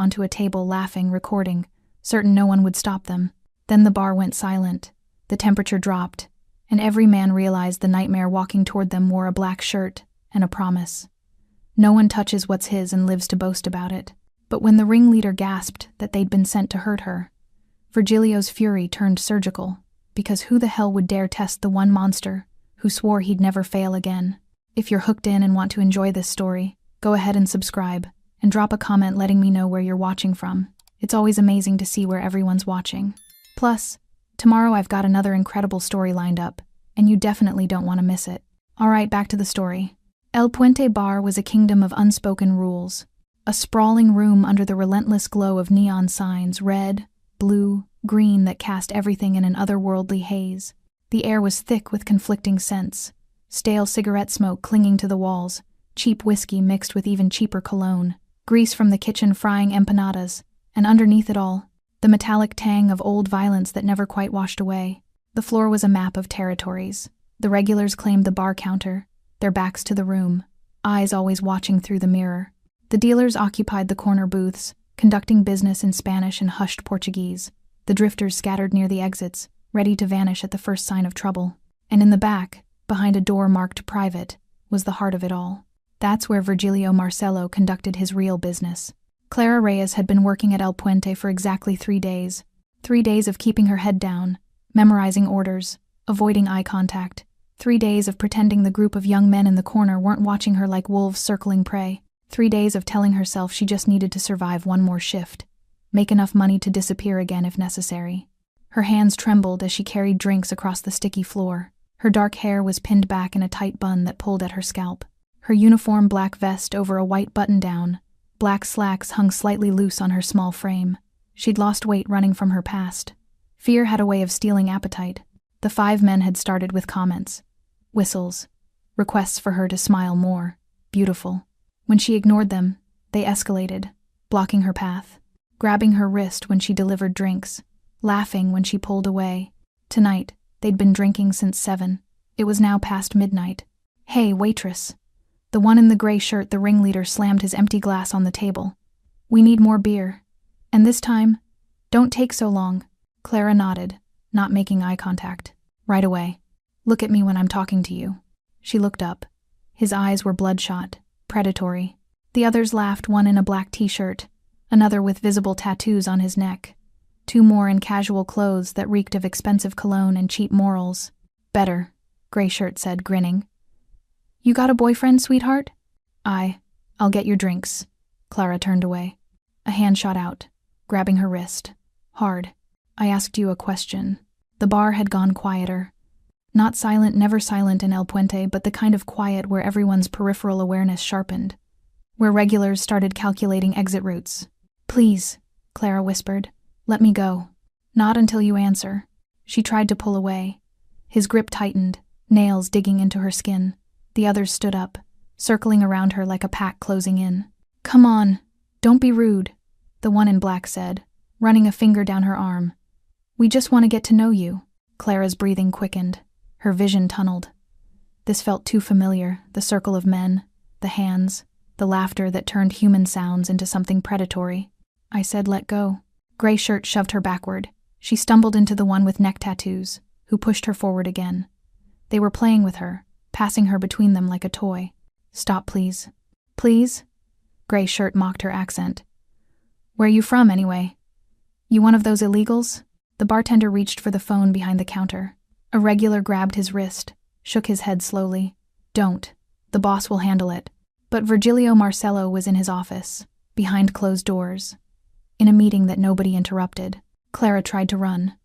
onto a table, laughing, recording, certain no one would stop them. Then the bar went silent. The temperature dropped, and every man realized the nightmare walking toward them wore a black shirt and a promise. No one touches what's his and lives to boast about it. But when the ringleader gasped that they'd been sent to hurt her, Virgilio's fury turned surgical, because who the hell would dare test the one monster who swore he'd never fail again? If you're hooked in and want to enjoy this story, go ahead and subscribe, and drop a comment letting me know where you're watching from. It's always amazing to see where everyone's watching. Plus, tomorrow I've got another incredible story lined up, and you definitely don't want to miss it. Alright, back to the story. El Puente Bar was a kingdom of unspoken rules. A sprawling room under the relentless glow of neon signs, red, blue, green, that cast everything in an otherworldly haze. The air was thick with conflicting scents. Stale cigarette smoke clinging to the walls, cheap whiskey mixed with even cheaper cologne, grease from the kitchen frying empanadas, and underneath it all, the metallic tang of old violence that never quite washed away. The floor was a map of territories. The regulars claimed the bar counter, their backs to the room, eyes always watching through the mirror. The dealers occupied the corner booths, conducting business in Spanish and hushed Portuguese. The drifters scattered near the exits, ready to vanish at the first sign of trouble. And in the back, behind a door marked private, was the heart of it all. That's where Virgilio Marcelo conducted his real business. Clara Reyes had been working at El Puente for exactly 3 days. 3 days of keeping her head down, memorizing orders, avoiding eye contact. 3 days of pretending the group of young men in the corner weren't watching her like wolves circling prey. 3 days of telling herself she just needed to survive one more shift, make enough money to disappear again if necessary. Her hands trembled as she carried drinks across the sticky floor. Her dark hair was pinned back in a tight bun that pulled at her scalp. Her uniform black vest over a white button-down, black slacks hung slightly loose on her small frame. She'd lost weight running from her past. Fear had a way of stealing appetite. The 5 men had started with comments, whistles, requests for her to smile more. Beautiful. When she ignored them, they escalated, blocking her path, grabbing her wrist when she delivered drinks, laughing when she pulled away. Tonight, they'd been drinking since 7. It was now past midnight. "Hey, waitress." The one in the gray shirt, the ringleader, slammed his empty glass on the table. "We need more beer. And this time, don't take so long." Clara nodded, not making eye contact. "Right away. Look at me when I'm talking to you." She looked up. His eyes were bloodshot, predatory. The others laughed, one in a black t-shirt, another with visible tattoos on his neck, 2 more in casual clothes that reeked of expensive cologne and cheap morals. "Better," Gray Shirt said, grinning. "You got a boyfriend, sweetheart?" I'll get your drinks." Clara turned away. A hand shot out, grabbing her wrist. Hard. "I asked you a question." The bar had gone quieter. Not silent, never silent in El Puente, but the kind of quiet where everyone's peripheral awareness sharpened, where regulars started calculating exit routes. "Please," Clara whispered, "let me go." "Not until you answer." She tried to pull away. His grip tightened, nails digging into her skin. The others stood up, circling around her like a pack closing in. "Come on, don't be rude," the one in black said, running a finger down her arm. "We just want to get to know you." Clara's breathing quickened. Her vision tunneled. This felt too familiar, the circle of men, the hands, the laughter that turned human sounds into something predatory. "I said let go." Gray Shirt shoved her backward. She stumbled into the one with neck tattoos, who pushed her forward again. They were playing with her, passing her between them like a toy. "Stop, please." "Please?" Gray Shirt mocked her accent. "Where you from, anyway? You one of those illegals?" The bartender reached for the phone behind the counter. A regular grabbed his wrist, shook his head slowly. "Don't. The boss will handle it." But Virgilio Marcelo was in his office, behind closed doors, in a meeting that nobody interrupted. Clara tried to run.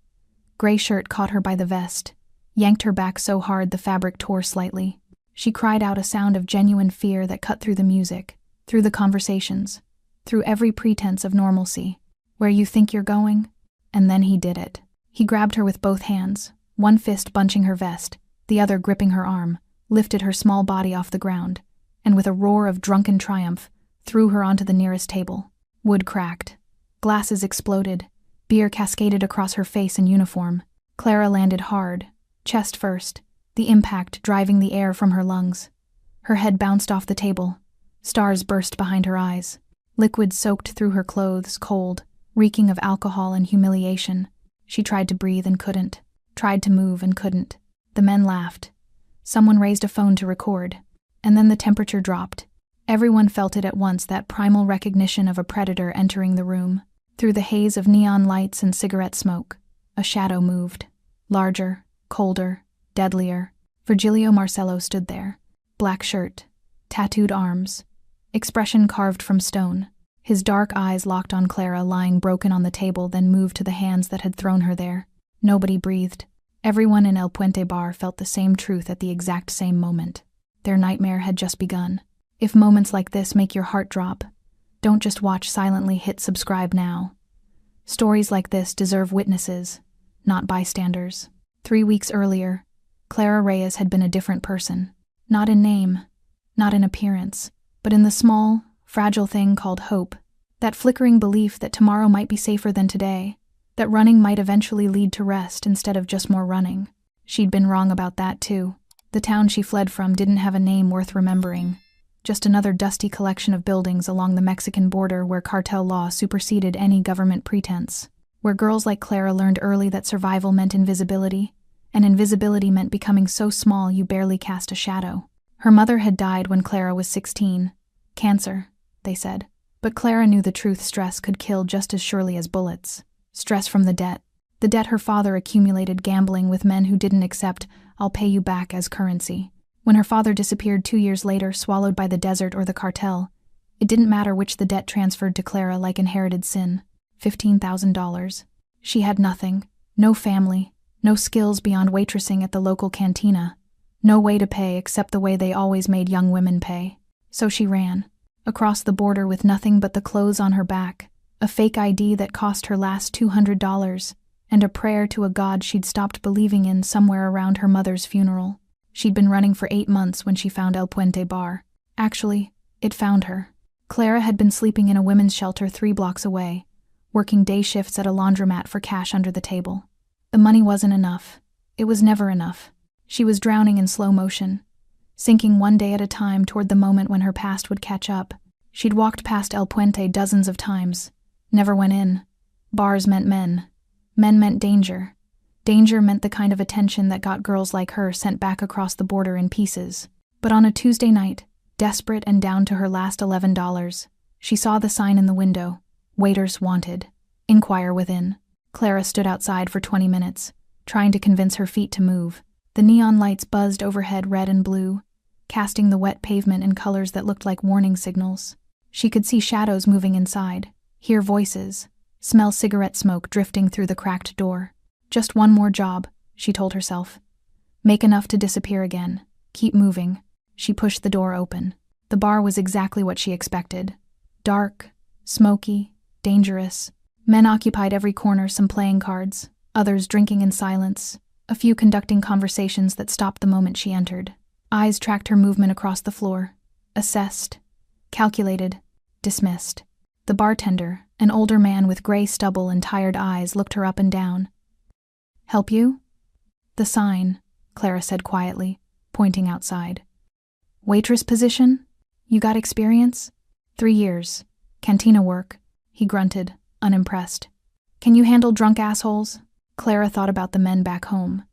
Gray Shirt caught her by the vest, yanked her back so hard the fabric tore slightly. She cried out a sound of genuine fear that cut through the music, through the conversations, through every pretense of normalcy. "Where you think you're going?" And then he did it. He grabbed her with both hands, one fist bunching her vest, the other gripping her arm, lifted her small body off the ground, and with a roar of drunken triumph, threw her onto the nearest table. Wood cracked. Glasses exploded. Beer cascaded across her face and uniform. Clara landed hard, chest first, the impact driving the air from her lungs. Her head bounced off the table. Stars burst behind her eyes. Liquid soaked through her clothes, cold, reeking of alcohol and humiliation. She tried to breathe and couldn't. Tried to move and couldn't. The men laughed. Someone raised a phone to record. And then the temperature dropped. Everyone felt it at once, that primal recognition of a predator entering the room. Through the haze of neon lights and cigarette smoke, a shadow moved. Larger, colder, deadlier. Virgilio Marcello stood there. Black shirt, tattooed arms, expression carved from stone. His dark eyes locked on Clara, lying broken on the table, then moved to the hands that had thrown her there. Nobody breathed. Everyone in El Puente Bar felt the same truth at the exact same moment. Their nightmare had just begun. If moments like this make your heart drop, don't just watch silently. Hit subscribe now. Stories like this deserve witnesses, not bystanders. 3 weeks earlier, Clara Reyes had been a different person. Not in name, not in appearance, but in the small, fragile thing called hope. That flickering belief that tomorrow might be safer than today, that running might eventually lead to rest instead of just more running. She'd been wrong about that too. The town she fled from didn't have a name worth remembering. Just another dusty collection of buildings along the Mexican border where cartel law superseded any government pretense. Where girls like Clara learned early that survival meant invisibility, and invisibility meant becoming so small you barely cast a shadow. Her mother had died when Clara was 16. Cancer, they said. But Clara knew the truth: stress could kill just as surely as bullets. Stress from the debt her father accumulated gambling with men who didn't accept "I'll pay you back" as currency. When her father disappeared 2 years later, swallowed by the desert or the cartel, it didn't matter which. The debt transferred to Clara like inherited sin. $15,000. She had nothing. No family. No skills beyond waitressing at the local cantina. No way to pay except the way they always made young women pay. So she ran. Across the border with nothing but the clothes on her back, a fake ID that cost her last $200, and a prayer to a god she'd stopped believing in somewhere around her mother's funeral. She'd been running for 8 months when she found El Puente Bar. Actually, it found her. Clara had been sleeping in a women's shelter 3 blocks away, working day shifts at a laundromat for cash under the table. The money wasn't enough. It was never enough. She was drowning in slow motion, sinking one day at a time toward the moment when her past would catch up. She'd walked past El Puente dozens of times, never went in. Bars meant men. Men meant danger. Danger meant the kind of attention that got girls like her sent back across the border in pieces. But on a Tuesday night, desperate and down to her last $11, she saw the sign in the window: "Waiters wanted. Inquire within." Clara stood outside for 20 minutes, trying to convince her feet to move. The neon lights buzzed overhead, red and blue, casting the wet pavement in colors that looked like warning signals. She could see shadows moving inside, hear voices, smell cigarette smoke drifting through the cracked door. Just one more job, she told herself. Make enough to disappear again. Keep moving. She pushed the door open. The bar was exactly what she expected. Dark, smoky, dangerous. Men occupied every corner, some playing cards, others drinking in silence, a few conducting conversations that stopped the moment she entered. Eyes tracked her movement across the floor. Assessed, calculated, dismissed. The bartender, an older man with gray stubble and tired eyes, looked her up and down. "Help you?" "The sign," Clara said quietly, pointing outside. "Waitress position? You got experience?" 3 years. Cantina work. He grunted, unimpressed. "Can you handle drunk assholes?" Clara thought about the men back home.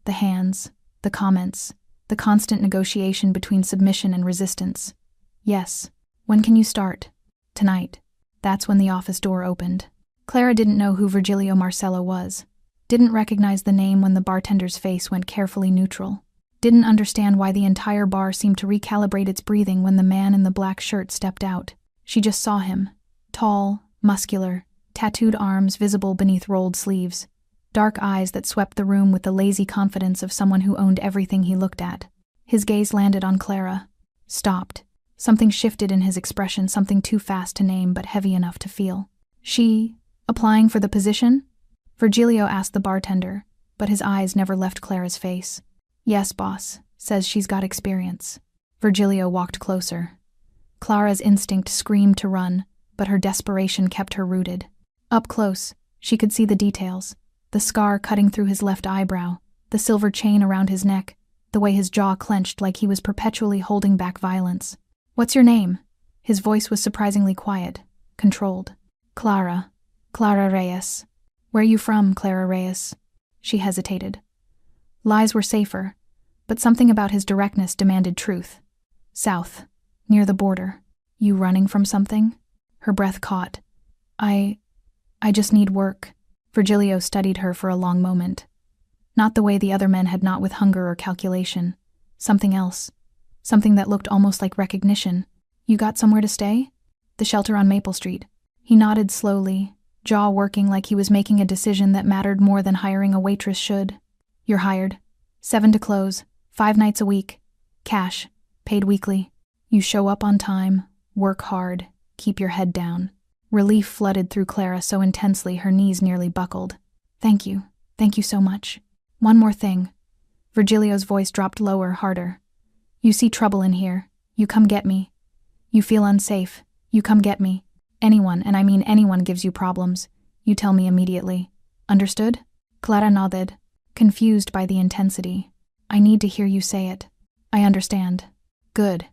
The hands, the comments, the constant negotiation between submission and resistance. "Yes." "When can you start?" "Tonight." That's when the office door opened. Clara didn't know who Virgilio Marcello was. Didn't recognize the name when the bartender's face went carefully neutral. Didn't understand why the entire bar seemed to recalibrate its breathing when the man in the black shirt stepped out. She just saw him. Tall, muscular, tattooed arms visible beneath rolled sleeves. Dark eyes that swept the room with the lazy confidence of someone who owned everything he looked at. His gaze landed on Clara. Stopped. Something shifted in his expression, something too fast to name but heavy enough to feel. "She applying for the position?" Virgilio asked the bartender, but his eyes never left Clara's face. "Yes, boss. Says she's got experience." Virgilio walked closer. Clara's instinct screamed to run, but her desperation kept her rooted. Up close, she could see the details. The scar cutting through his left eyebrow, the silver chain around his neck, the way his jaw clenched like he was perpetually holding back violence. "What's your name?" His voice was surprisingly quiet. controlled. Clara Reyes. Where you from, Clara Reyes? She hesitated. Lies were safer, but something about his directness demanded truth. South, near the border. You running from something? Her breath caught. I just need work. Virgilio studied her for a long moment. Not the way the other men had, not with hunger or calculation. Something else. Something that looked almost like recognition. You got somewhere to stay? The shelter on Maple Street. He nodded slowly, jaw working like he was making a decision that mattered more than hiring a waitress should. You're hired. 7 to close, 5 nights a week. Cash, paid weekly. You show up on time, work hard, keep your head down. Relief flooded through Clara so intensely her knees nearly buckled. Thank you so much. One more thing. Virgilio's voice dropped lower, harder. You see trouble in here, you come get me. You feel unsafe, you come get me. Anyone, and I mean anyone, gives you problems, you tell me immediately. Understood? Clara nodded, confused by the intensity. I need to hear you say it. I understand. Good.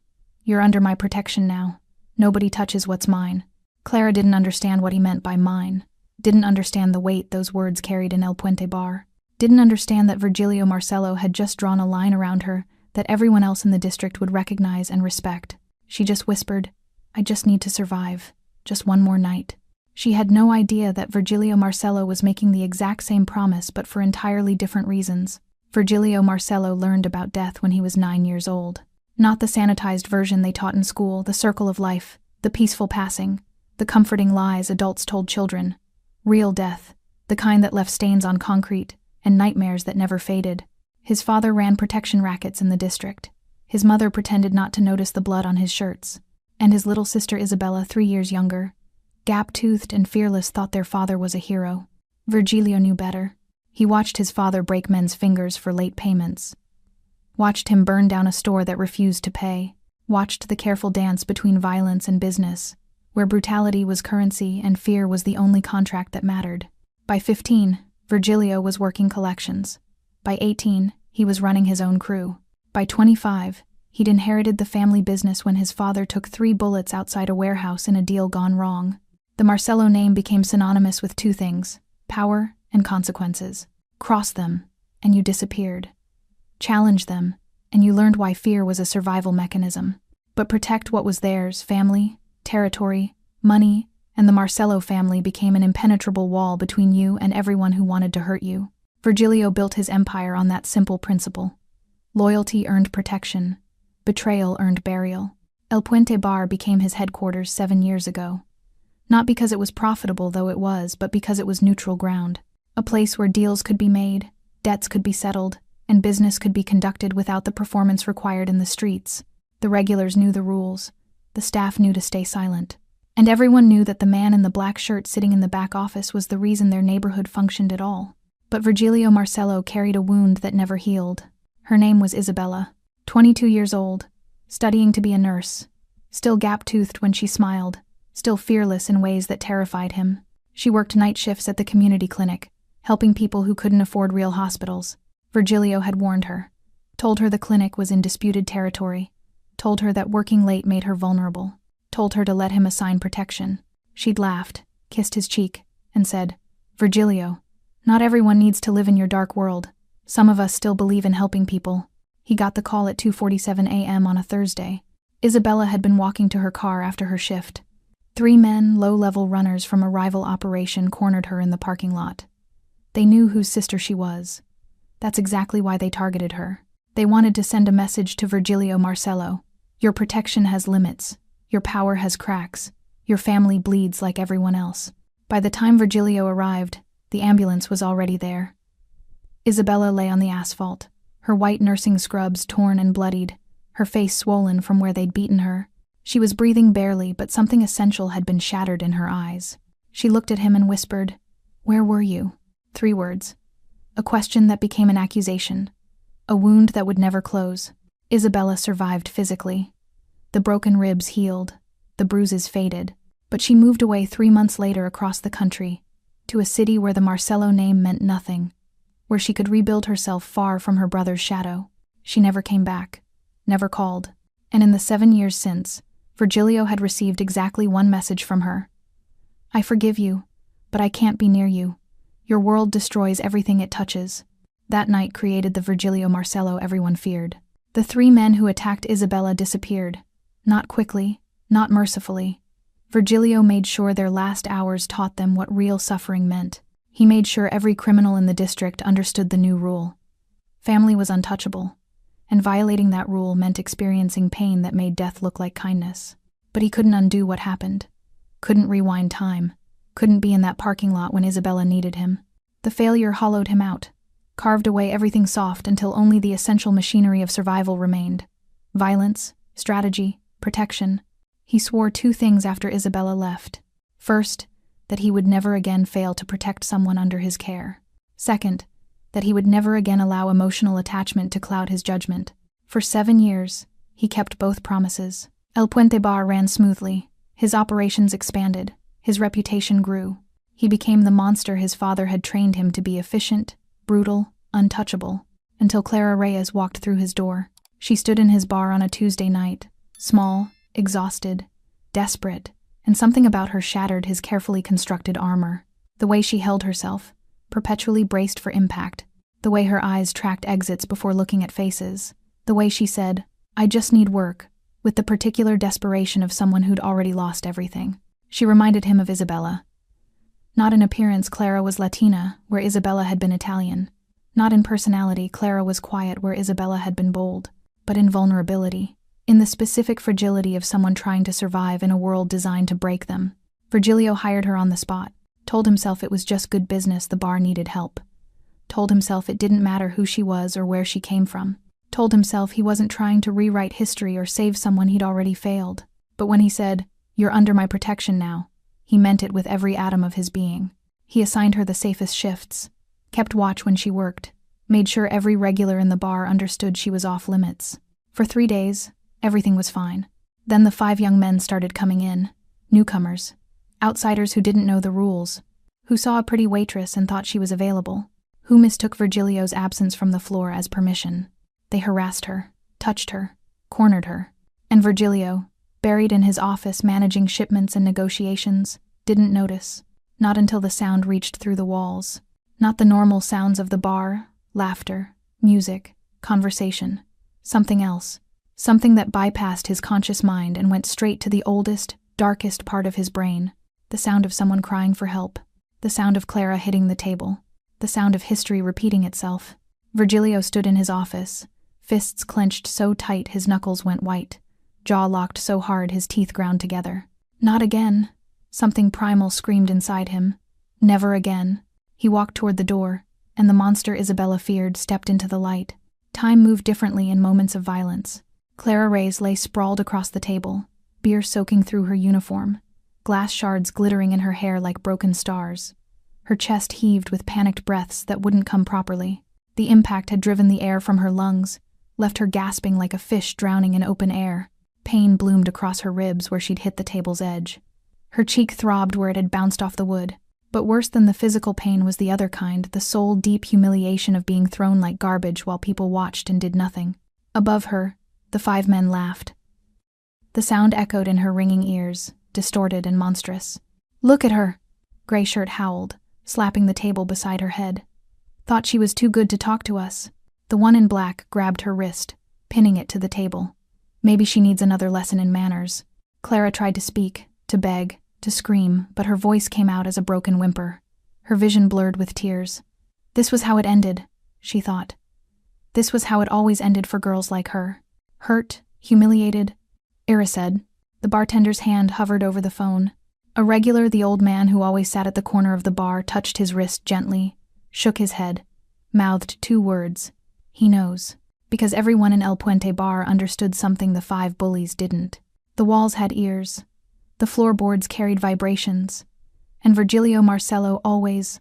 You're under my protection now. Nobody touches what's mine. Clara didn't understand what he meant by mine. Didn't understand the weight those words carried in El Puente Bar. Didn't understand that Virgilio Marcelo had just drawn a line around her that everyone else in the district would recognize and respect. She just whispered, I just need to survive. Just one more night. She had no idea that Virgilio Marcelo was making the exact same promise, but for entirely different reasons. Virgilio Marcelo learned about death when he was 9 years old. Not the sanitized version they taught in school, the circle of life, the peaceful passing, the comforting lies adults told children. Real death, the kind that left stains on concrete and nightmares that never faded. His father ran protection rackets in the district. His mother pretended not to notice the blood on his shirts. And his little sister Isabella, 3 years younger, gap-toothed and fearless, thought their father was a hero. Virgilio knew better. He watched his father break men's fingers for late payments. Watched him burn down a store that refused to pay. Watched the careful dance between violence and business, where brutality was currency and fear was the only contract that mattered. By 15, Virgilio was working collections. By 18, he was running his own crew. By 25, he'd inherited the family business when his father took 3 bullets outside a warehouse in a deal gone wrong. The Marcelo name became synonymous with 2 things, power and consequences. Cross them, and you disappeared. Challenge them, and you learned why fear was a survival mechanism. But protect what was theirs, family, territory, money, and the Marcelo family became an impenetrable wall between you and everyone who wanted to hurt you. Virgilio built his empire on that simple principle. Loyalty earned protection. Betrayal earned burial. El Puente Bar became his headquarters 7 years ago. Not because it was profitable, though it was, but because it was neutral ground. A place where deals could be made, debts could be settled, and business could be conducted without the performance required in the streets. The regulars knew the rules. The staff knew to stay silent. And everyone knew that the man in the black shirt sitting in the back office was the reason their neighborhood functioned at all. But Virgilio Marcelo carried a wound that never healed. Her name was Isabella, 22 years old, studying to be a nurse, still gap-toothed when she smiled, still fearless in ways that terrified him. She worked night shifts at the community clinic, helping people who couldn't afford real hospitals. Virgilio had warned her, told her the clinic was in disputed territory, told her that working late made her vulnerable, told her to let him assign protection. She'd laughed, kissed his cheek, and said, Virgilio, not everyone needs to live in your dark world. Some of us still believe in helping people. He got the call at 2:47 a.m. on a Thursday. Isabella had been walking to her car after her shift. 3 men, low-level runners from a rival operation, cornered her in the parking lot. They knew whose sister she was. That's exactly why they targeted her. They wanted to send a message to Virgilio Marcelo. Your protection has limits. Your power has cracks. Your family bleeds like everyone else. By the time Virgilio arrived, the ambulance was already there. Isabella lay on the asphalt, her white nursing scrubs torn and bloodied, her face swollen from where they'd beaten her. She was breathing barely, but something essential had been shattered in her eyes. She looked at him and whispered, "Where were you?" 3 words. A question that became an accusation. A wound that would never close. Isabella survived physically. The broken ribs healed. The bruises faded. But she moved away 3 months later across the country, to a city where the Marcelo name meant nothing, where she could rebuild herself far from her brother's shadow. She never came back, never called. And in the 7 years since, Virgilio had received exactly one message from her. I forgive you, but I can't be near you. Your world destroys everything it touches. That night created the Virgilio Marcello everyone feared. The 3 men who attacked Isabella disappeared. Not quickly, not mercifully. Virgilio made sure their last hours taught them what real suffering meant. He made sure every criminal in the district understood the new rule. Family was untouchable, and violating that rule meant experiencing pain that made death look like kindness. But he couldn't undo what happened. Couldn't rewind time. Couldn't be in that parking lot when Isabella needed him. The failure hollowed him out, carved away everything soft until only the essential machinery of survival remained. Violence, strategy, protection. He swore 2 things after Isabella left. First, that he would never again fail to protect someone under his care. Second, that he would never again allow emotional attachment to cloud his judgment. For 7 years, he kept both promises. El Puente Bar ran smoothly. His operations expanded. His reputation grew. He became the monster his father had trained him to be: efficient, brutal, untouchable. Until Clara Reyes walked through his door. She stood in his bar on a Tuesday night, small, exhausted, desperate, and something about her shattered his carefully constructed armor. The way she held herself, perpetually braced for impact. The way her eyes tracked exits before looking at faces. The way she said, "I just need work," with the particular desperation of someone who'd already lost everything. She reminded him of Isabella. Not in appearance, Clara was Latina, where Isabella had been Italian. Not in personality, Clara was quiet, where Isabella had been bold. But in vulnerability. In the specific fragility of someone trying to survive in a world designed to break them. Virgilio hired her on the spot. Told himself it was just good business, the bar needed help. Told himself it didn't matter who she was or where she came from. Told himself he wasn't trying to rewrite history or save someone he'd already failed. But when he said, "You're under my protection now," he meant it with every atom of his being. He assigned her the safest shifts, kept watch when she worked, made sure every regular in the bar understood she was off limits. For 3 days, everything was fine. Then the 5 young men started coming in, newcomers, outsiders who didn't know the rules, who saw a pretty waitress and thought she was available, who mistook Virgilio's absence from the floor as permission. They harassed her, touched her, cornered her. And Virgilio, buried in his office managing shipments and negotiations, didn't notice. Not until the sound reached through the walls. Not the normal sounds of the bar, laughter, music, conversation. Something else. Something that bypassed his conscious mind and went straight to the oldest, darkest part of his brain. The sound of someone crying for help. The sound of Clara hitting the table. The sound of history repeating itself. Virgilio stood in his office, fists clenched so tight his knuckles went white, jaw locked so hard his teeth ground together. Not again. Something primal screamed inside him. Never again. He walked toward the door, and the monster Isabella feared stepped into the light. Time moved differently in moments of violence. Clara Reyes lay sprawled across the table, beer soaking through her uniform, glass shards glittering in her hair like broken stars. Her chest heaved with panicked breaths that wouldn't come properly. The impact had driven the air from her lungs, left her gasping like a fish drowning in open air. Pain bloomed across her ribs where she'd hit the table's edge. Her cheek throbbed where it had bounced off the wood. But worse than the physical pain was the other kind, the soul-deep humiliation of being thrown like garbage while people watched and did nothing. Above her, the 5 men laughed. The sound echoed in her ringing ears, distorted and monstrous. "Look at her!" Gray Shirt howled, slapping the table beside her head. "Thought she was too good to talk to us." The one in black grabbed her wrist, pinning it to the table. "Maybe she needs another lesson in manners." Clara tried to speak, to beg, to scream, but her voice came out as a broken whimper. Her vision blurred with tears. This was how it ended, she thought. This was how it always ended for girls like her. Hurt, humiliated. Ira said. The bartender's hand hovered over the phone. A regular, the old man who always sat at the corner of the bar, touched his wrist gently, shook his head, mouthed 2 words. He knows. Because everyone in El Puente Bar understood something the 5 bullies didn't. The walls had ears. The floorboards carried vibrations. And Virgilio Marcello always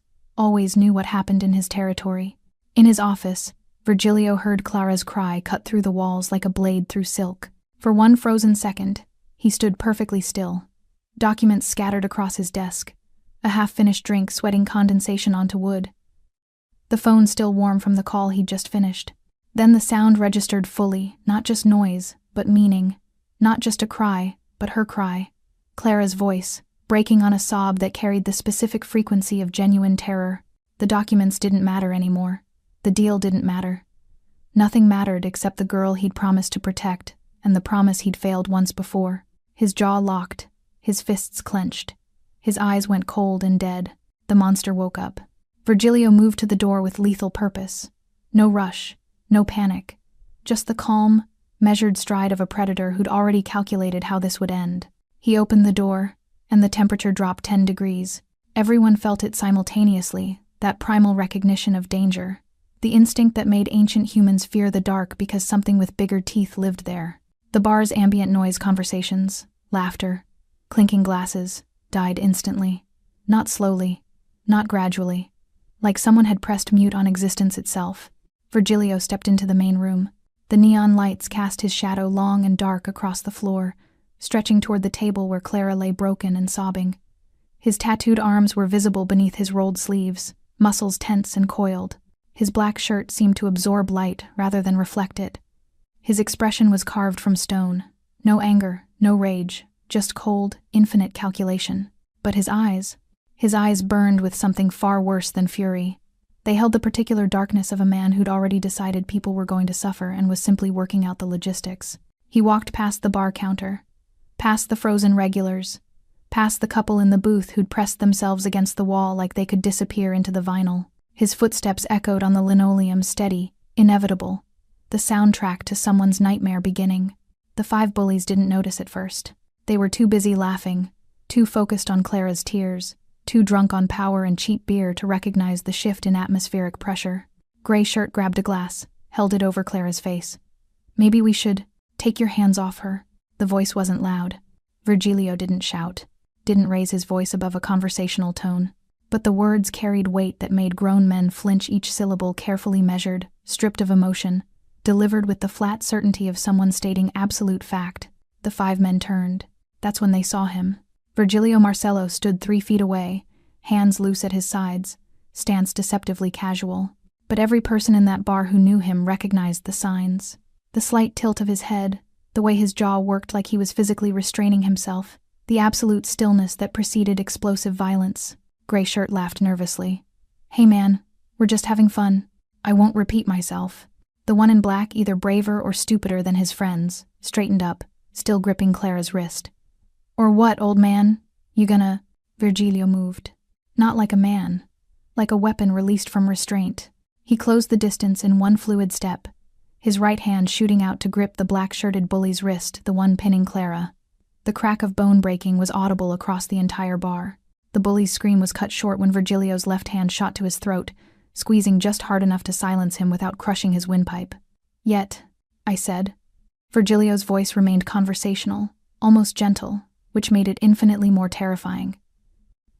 knew what happened in his territory. In his office, Virgilio heard Clara's cry cut through the walls like a blade through silk. For one frozen second, he stood perfectly still. Documents scattered across his desk. A half-finished drink sweating condensation onto wood. The phone still warm from the call he'd just finished. Then the sound registered fully, not just noise, but meaning. Not just a cry, but her cry. Clara's voice, breaking on a sob that carried the specific frequency of genuine terror. The documents didn't matter anymore. The deal didn't matter. Nothing mattered except the girl he'd promised to protect, and the promise he'd failed once before. His jaw locked, his fists clenched. His eyes went cold and dead. The monster woke up. Virgilio moved to the door with lethal purpose. No rush, no panic. Just the calm, measured stride of a predator who'd already calculated how this would end. He opened the door, and the temperature dropped 10 degrees. Everyone felt it simultaneously, that primal recognition of danger. The instinct that made ancient humans fear the dark because something with bigger teeth lived there. The bar's ambient noise conversations, laughter, clinking glasses, died instantly. Not slowly, not gradually. Like someone had pressed mute on existence itself. Virgilio stepped into the main room. The neon lights cast his shadow long and dark across the floor, stretching toward the table where Clara lay broken and sobbing. His tattooed arms were visible beneath his rolled sleeves, muscles tense and coiled. His black shirt seemed to absorb light rather than reflect it. His expression was carved from stone. No anger, no rage, just cold, infinite calculation. But his eyes burned with something far worse than fury. They held the particular darkness of a man who'd already decided people were going to suffer and was simply working out the logistics. He walked past the bar counter, past the frozen regulars, past the couple in the booth who'd pressed themselves against the wall like they could disappear into the vinyl. His footsteps echoed on the linoleum, steady, inevitable, the soundtrack to someone's nightmare beginning. The 5 bullies didn't notice at first. They were too busy laughing, too focused on Clara's tears, too drunk on power and cheap beer to recognize the shift in atmospheric pressure. Gray Shirt grabbed a glass, held it over Clara's face. "Maybe we should take your hands off her." The voice wasn't loud. Virgilio didn't shout, didn't raise his voice above a conversational tone. But the words carried weight that made grown men flinch, each syllable carefully measured, stripped of emotion, delivered with the flat certainty of someone stating absolute fact. The 5 men turned. That's when they saw him. Virgilio Marcello stood 3 feet away, hands loose at his sides, stance deceptively casual. But every person in that bar who knew him recognized the signs. The slight tilt of his head, the way his jaw worked like he was physically restraining himself, the absolute stillness that preceded explosive violence. Gray Shirt laughed nervously. "Hey man, we're just having fun. I won't repeat myself." The one in black, either braver or stupider than his friends, straightened up, still gripping Clara's wrist. "Or what, old man? You gonna—" Virgilio moved. Not like a man, like a weapon released from restraint. He closed the distance in one fluid step, his right hand shooting out to grip the black-shirted bully's wrist, the one pinning Clara. The crack of bone breaking was audible across the entire bar. The bully's scream was cut short when Virgilio's left hand shot to his throat, squeezing just hard enough to silence him without crushing his windpipe. "Yet," I said. Virgilio's voice remained conversational, almost gentle, which made it infinitely more terrifying.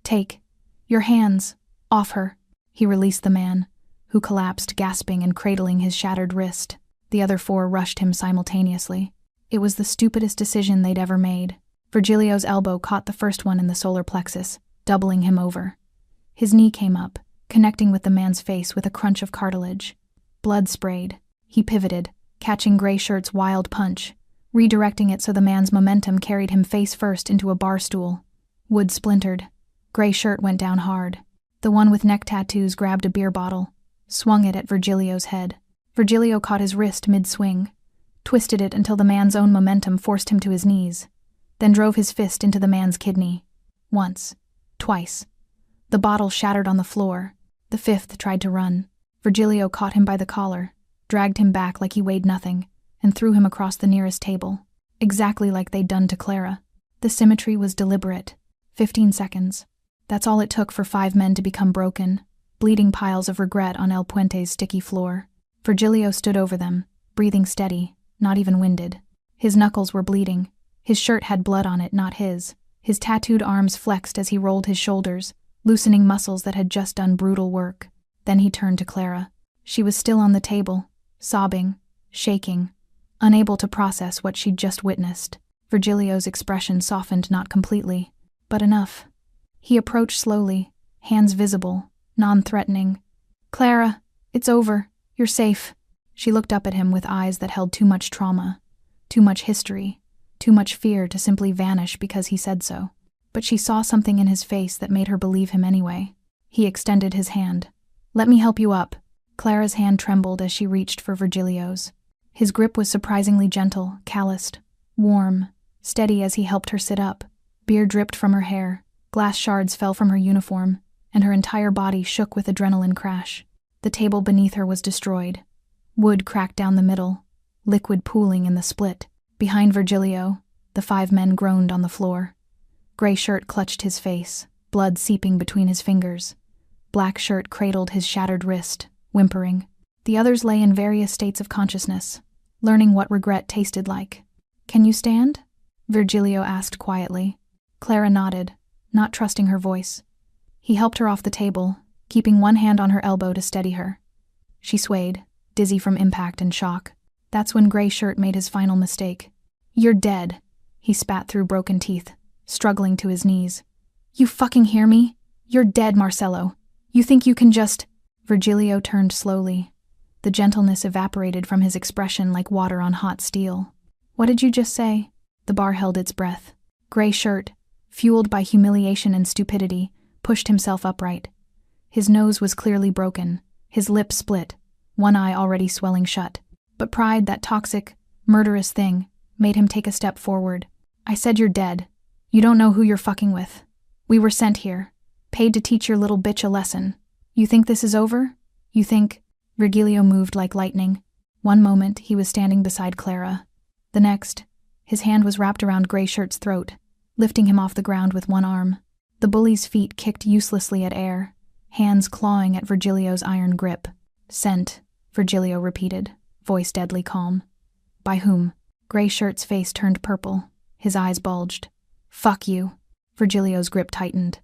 "Take your hands off her." He released the man, who collapsed, gasping and cradling his shattered wrist. The other 4 rushed him simultaneously. It was the stupidest decision they'd ever made. Virgilio's elbow caught the first one in the solar plexus, doubling him over. His knee came up, connecting with the man's face with a crunch of cartilage. Blood sprayed. He pivoted, catching Gray Shirt's wild punch, redirecting it so the man's momentum carried him face first into a bar stool. Wood splintered. Gray Shirt went down hard. The one with neck tattoos grabbed a beer bottle, swung it at Virgilio's head. Virgilio caught his wrist mid-swing, twisted it until the man's own momentum forced him to his knees, then drove his fist into the man's kidney. Once. Twice. The bottle shattered on the floor. The 5th tried to run. Virgilio caught him by the collar, dragged him back like he weighed nothing, and threw him across the nearest table, exactly like they'd done to Clara. The symmetry was deliberate. 15 seconds. That's all it took for 5 men to become broken, bleeding piles of regret on El Puente's sticky floor. Virgilio stood over them, breathing steady, not even winded. His knuckles were bleeding. His shirt had blood on it, not his. His tattooed arms flexed as he rolled his shoulders, loosening muscles that had just done brutal work. Then he turned to Clara. She was still on the table, sobbing, shaking, unable to process what she'd just witnessed. Virgilio's expression softened not completely, but enough. He approached slowly, hands visible, non-threatening. "Clara, it's over. You're safe." She looked up at him with eyes that held too much trauma, too much history, too much fear to simply vanish because he said so. but she saw something in his face that made her believe him anyway. He extended his hand. "Let me help you up." Clara's hand trembled as she reached for Virgilio's. His grip was surprisingly gentle, calloused, warm, steady as he helped her sit up. Beer dripped from her hair, glass shards fell from her uniform, and her entire body shook with adrenaline crash. The table beneath her was destroyed. Wood cracked down the middle, liquid pooling in the split. Behind Virgilio, the 5 men groaned on the floor. Gray Shirt clutched his face, blood seeping between his fingers. Black Shirt cradled his shattered wrist, whimpering. The others lay in various states of consciousness, learning what regret tasted like. "Can you stand?" Virgilio asked quietly. Clara nodded, not trusting her voice. He helped her off the table, keeping one hand on her elbow to steady her. She swayed, dizzy from impact and shock. That's when Gray Shirt made his final mistake. "You're dead," he spat through broken teeth, struggling to his knees. "You fucking hear me? You're dead, Marcelo. You think you can just—" Virgilio turned slowly. The gentleness evaporated from his expression like water on hot steel. "What did you just say?" The bar held its breath. Gray Shirt, fueled by humiliation and stupidity, pushed himself upright. His nose was clearly broken, his lip split, one eye already swelling shut. But pride, that toxic, murderous thing, made him take a step forward. "I said you're dead. You don't know who you're fucking with. We were sent here, paid to teach your little bitch a lesson. You think this is over? You think—" Virgilio moved like lightning. One moment, he was standing beside Clara. The next, his hand was wrapped around Gray Shirt's throat, lifting him off the ground with one arm. The bully's feet kicked uselessly at air, hands clawing at Virgilio's iron grip. "Sent," Virgilio repeated, voice deadly calm. "By whom?" Gray Shirt's face turned purple, his eyes bulged. "Fuck you." Virgilio's grip tightened.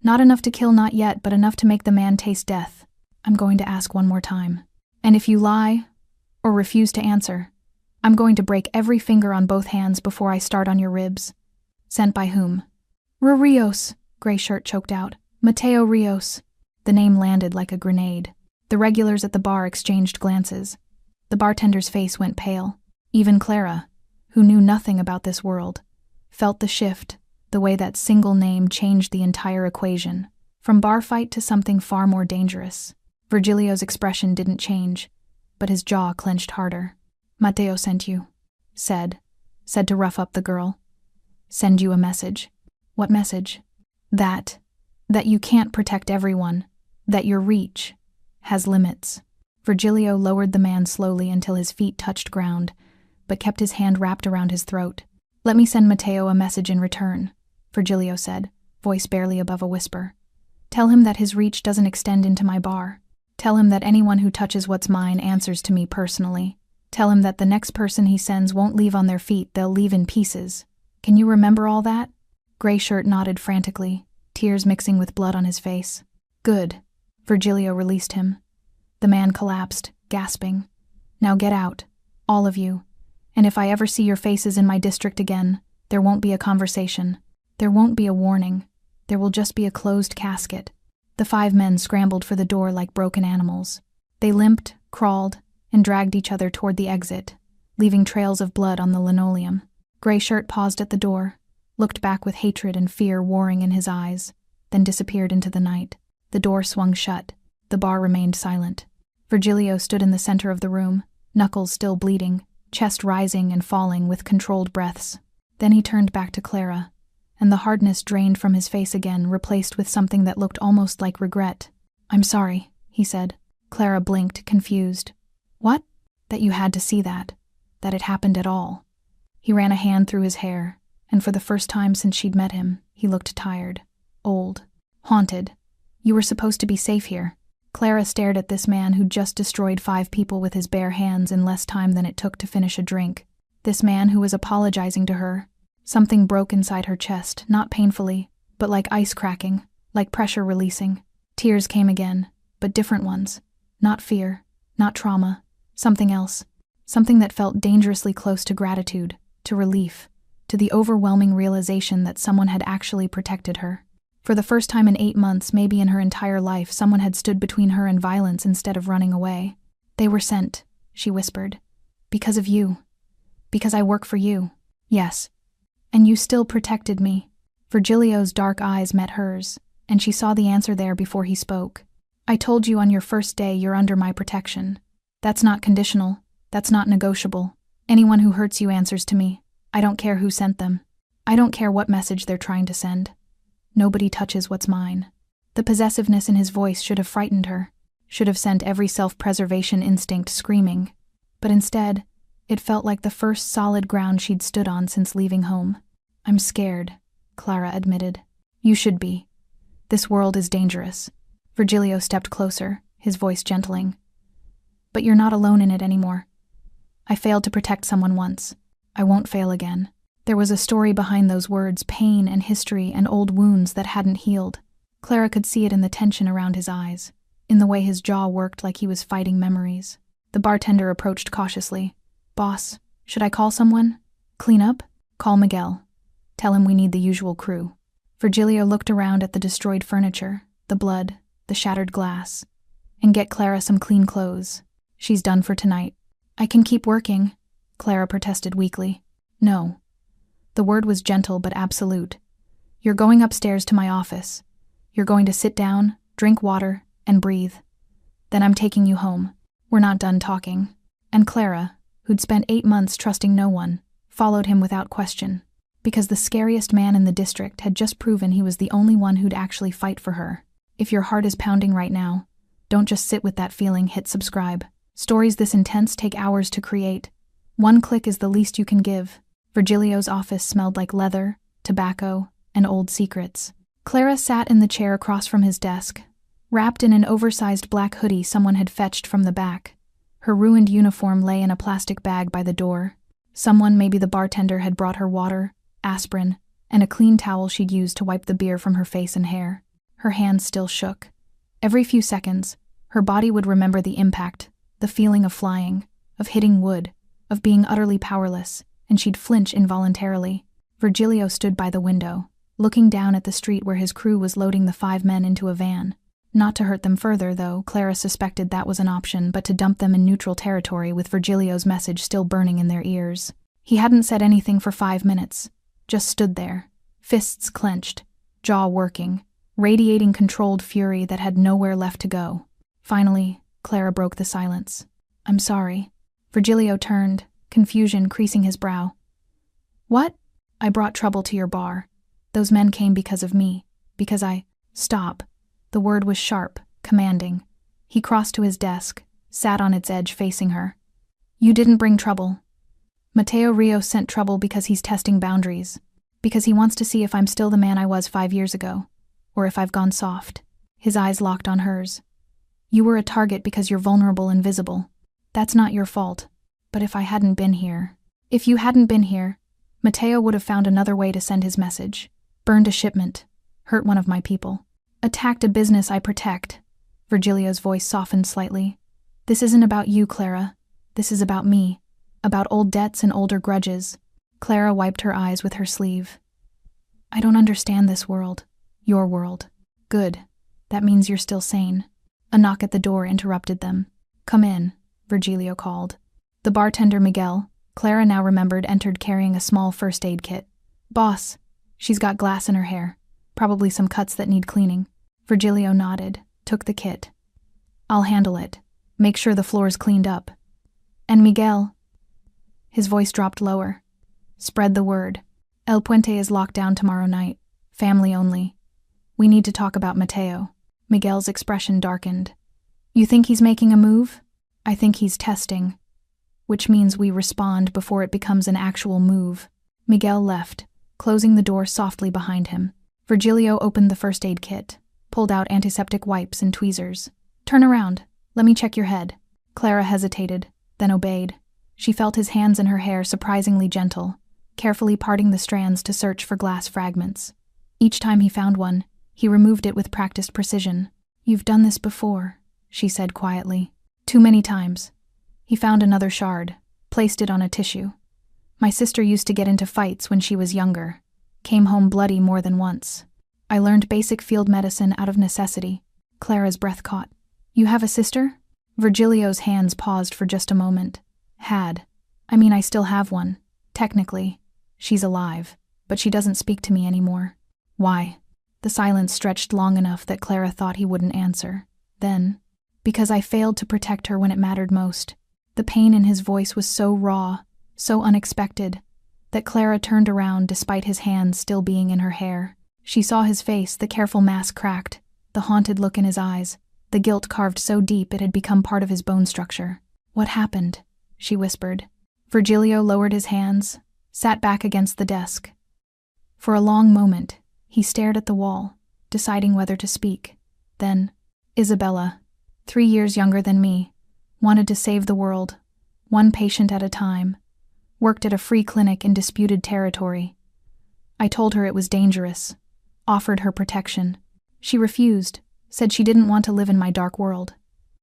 "Not enough to kill, not yet, but enough to make the man taste death. I'm going to ask one more time. And if you lie, or refuse to answer, I'm going to break every finger on both hands before I start on your ribs." "Sent by whom?" "Rios," Gray Shirt choked out. "Mateo Rios." The name landed like a grenade. The regulars at the bar exchanged glances. The bartender's face went pale. Even Clara, who knew nothing about this world, felt the shift, the way that single name changed the entire equation, from bar fight to something far more dangerous. Virgilio's expression didn't change, but his jaw clenched harder. "Mateo sent you," said to rough up the girl. "Send you a message." "What message?" That you can't protect everyone, that your reach has limits." Virgilio lowered the man slowly until his feet touched ground, but kept his hand wrapped around his throat. "Let me send Mateo a message in return," Virgilio said, voice barely above a whisper. "Tell him that his reach doesn't extend into my bar. Tell him that anyone who touches what's mine answers to me personally. Tell him that the next person he sends won't leave on their feet, they'll leave in pieces. Can you remember all that?" Gray Shirt nodded frantically, tears mixing with blood on his face. "Good." Virgilio released him. The man collapsed, gasping. "Now get out, all of you. And if I ever see your faces in my district again, there won't be a conversation. There won't be a warning. There will just be a closed casket." The 5 men scrambled for the door like broken animals. They limped, crawled, and dragged each other toward the exit, leaving trails of blood on the linoleum. Gray Shirt paused at the door, looked back with hatred and fear warring in his eyes, then disappeared into the night. The door swung shut. The bar remained silent. Virgilio stood in the center of the room, knuckles still bleeding, chest rising and falling with controlled breaths. Then he turned back to Clara, and the hardness drained from his face again, replaced with something that looked almost like regret. "I'm sorry," he said. Clara blinked, confused. "What?" "That you had to see that it happened at all." He ran a hand through his hair, and for the first time since she'd met him, he looked tired, old, haunted. "You were supposed to be safe here." Clara stared at this man who'd just destroyed 5 people with his bare hands in less time than it took to finish a drink. This man who was apologizing to her. Something broke inside her chest, not painfully, but like ice cracking, like pressure releasing. Tears came again, but different ones. Not fear, not trauma, something else. Something that felt dangerously close to gratitude, to relief, to the overwhelming realization that someone had actually protected her. For the first time in 8 months, maybe in her entire life, someone had stood between her and violence instead of running away. "They were sent," she whispered. "Because of you. Because I work for you. Yes. And you still protected me." Virgilio's dark eyes met hers, and she saw the answer there before he spoke. I told you on your first day you're under my protection. That's not conditional. That's not negotiable. Anyone who hurts you answers to me. I don't care who sent them. I don't care what message they're trying to send. Nobody touches what's mine. The possessiveness in his voice should have frightened her, should have sent every self-preservation instinct screaming. But instead, it felt like the first solid ground she'd stood on since leaving home. I'm scared, Clara admitted. You should be. This world is dangerous. Virgilio stepped closer, his voice gentling. But you're not alone in it anymore. I failed to protect someone once. I won't fail again. There was a story behind those words, pain and history and old wounds that hadn't healed. Clara could see it in the tension around his eyes, in the way his jaw worked like he was fighting memories. The bartender approached cautiously. Boss, should I call someone? Clean up? Call Miguel. Tell him we need the usual crew. Virgilio looked around at the destroyed furniture, the blood, the shattered glass. And get Clara some clean clothes. She's done for tonight. I can keep working, Clara protested weakly. No. The word was gentle but absolute. You're going upstairs to my office. You're going to sit down, drink water, and breathe. Then I'm taking you home. We're not done talking. And Clara, who'd spent 8 months trusting no one, followed him without question. Because the scariest man in the district had just proven he was the only one who'd actually fight for her. If your heart is pounding right now, don't just sit with that feeling, hit subscribe. Stories this intense take hours to create. One click is the least you can give. Virgilio's office smelled like leather, tobacco, and old secrets. Clara sat in the chair across from his desk, wrapped in an oversized black hoodie someone had fetched from the back. Her ruined uniform lay in a plastic bag by the door. Someone, maybe the bartender, had brought her water, aspirin, and a clean towel she'd used to wipe the beer from her face and hair. Her hands still shook. Every few seconds, her body would remember the impact, the feeling of flying, of hitting wood, of being utterly powerless, and she'd flinch involuntarily. Virgilio stood by the window, looking down at the street where his crew was loading the 5 men into a van. Not to hurt them further, though, Clara suspected that was an option, but to dump them in neutral territory with Virgilio's message still burning in their ears. He hadn't said anything for 5 minutes, just stood there, fists clenched, jaw working, radiating controlled fury that had nowhere left to go. Finally, Clara broke the silence. I'm sorry. Virgilio turned, confusion creasing his brow. What? I brought trouble to your bar. Those men came because of me, because I... Stop. The word was sharp, commanding. He crossed to his desk, sat on its edge facing her. You didn't bring trouble. Mateo Rios sent trouble because he's testing boundaries, because he wants to see if I'm still the man I was 5 years ago, or if I've gone soft. His eyes locked on hers. You were a target because you're vulnerable and visible. That's not your fault. But if I hadn't been here... If you hadn't been here, Mateo would have found another way to send his message. Burned a shipment. Hurt one of my people. Attacked a business I protect. Virgilio's voice softened slightly. This isn't about you, Clara. This is about me. About old debts and older grudges. Clara wiped her eyes with her sleeve. I don't understand this world. Your world. Good. That means you're still sane. A knock at the door interrupted them. Come in, Virgilio called. The bartender Miguel, Clara now remembered, entered carrying a small first aid kit. Boss, she's got glass in her hair. Probably some cuts that need cleaning. Virgilio nodded, took the kit. I'll handle it. Make sure the floor's cleaned up. And Miguel... His voice dropped lower. Spread the word. El Puente is locked down tomorrow night. Family only. We need to talk about Mateo. Miguel's expression darkened. You think he's making a move? I think he's testing. Which means we respond before it becomes an actual move. Miguel left, closing the door softly behind him. Virgilio opened the first aid kit, pulled out antiseptic wipes and tweezers. Turn around. Let me check your head. Clara hesitated, then obeyed. She felt his hands in her hair surprisingly gentle, carefully parting the strands to search for glass fragments. Each time he found one, he removed it with practiced precision. You've done this before, she said quietly. Too many times. He found another shard, placed it on a tissue. My sister used to get into fights when she was younger. Came home bloody more than once. I learned basic field medicine out of necessity. Clara's breath caught. You have a sister? Virgilio's hands paused for just a moment. Had. I still have one. Technically. She's alive. But she doesn't speak to me anymore. Why? The silence stretched long enough that Clara thought he wouldn't answer. Then, because I failed to protect her when it mattered most. The pain in his voice was so raw, so unexpected, that Clara turned around despite his hands still being in her hair. She saw his face, the careful mask cracked, the haunted look in his eyes, the guilt carved so deep it had become part of his bone structure. What happened? She whispered. Virgilio lowered his hands, sat back against the desk. For a long moment, he stared at the wall, deciding whether to speak. Then, Isabella, 3 years younger than me, wanted to save the world, one patient at a time, worked at a free clinic in disputed territory. I told her it was dangerous, offered her protection. She refused, said she didn't want to live in my dark world.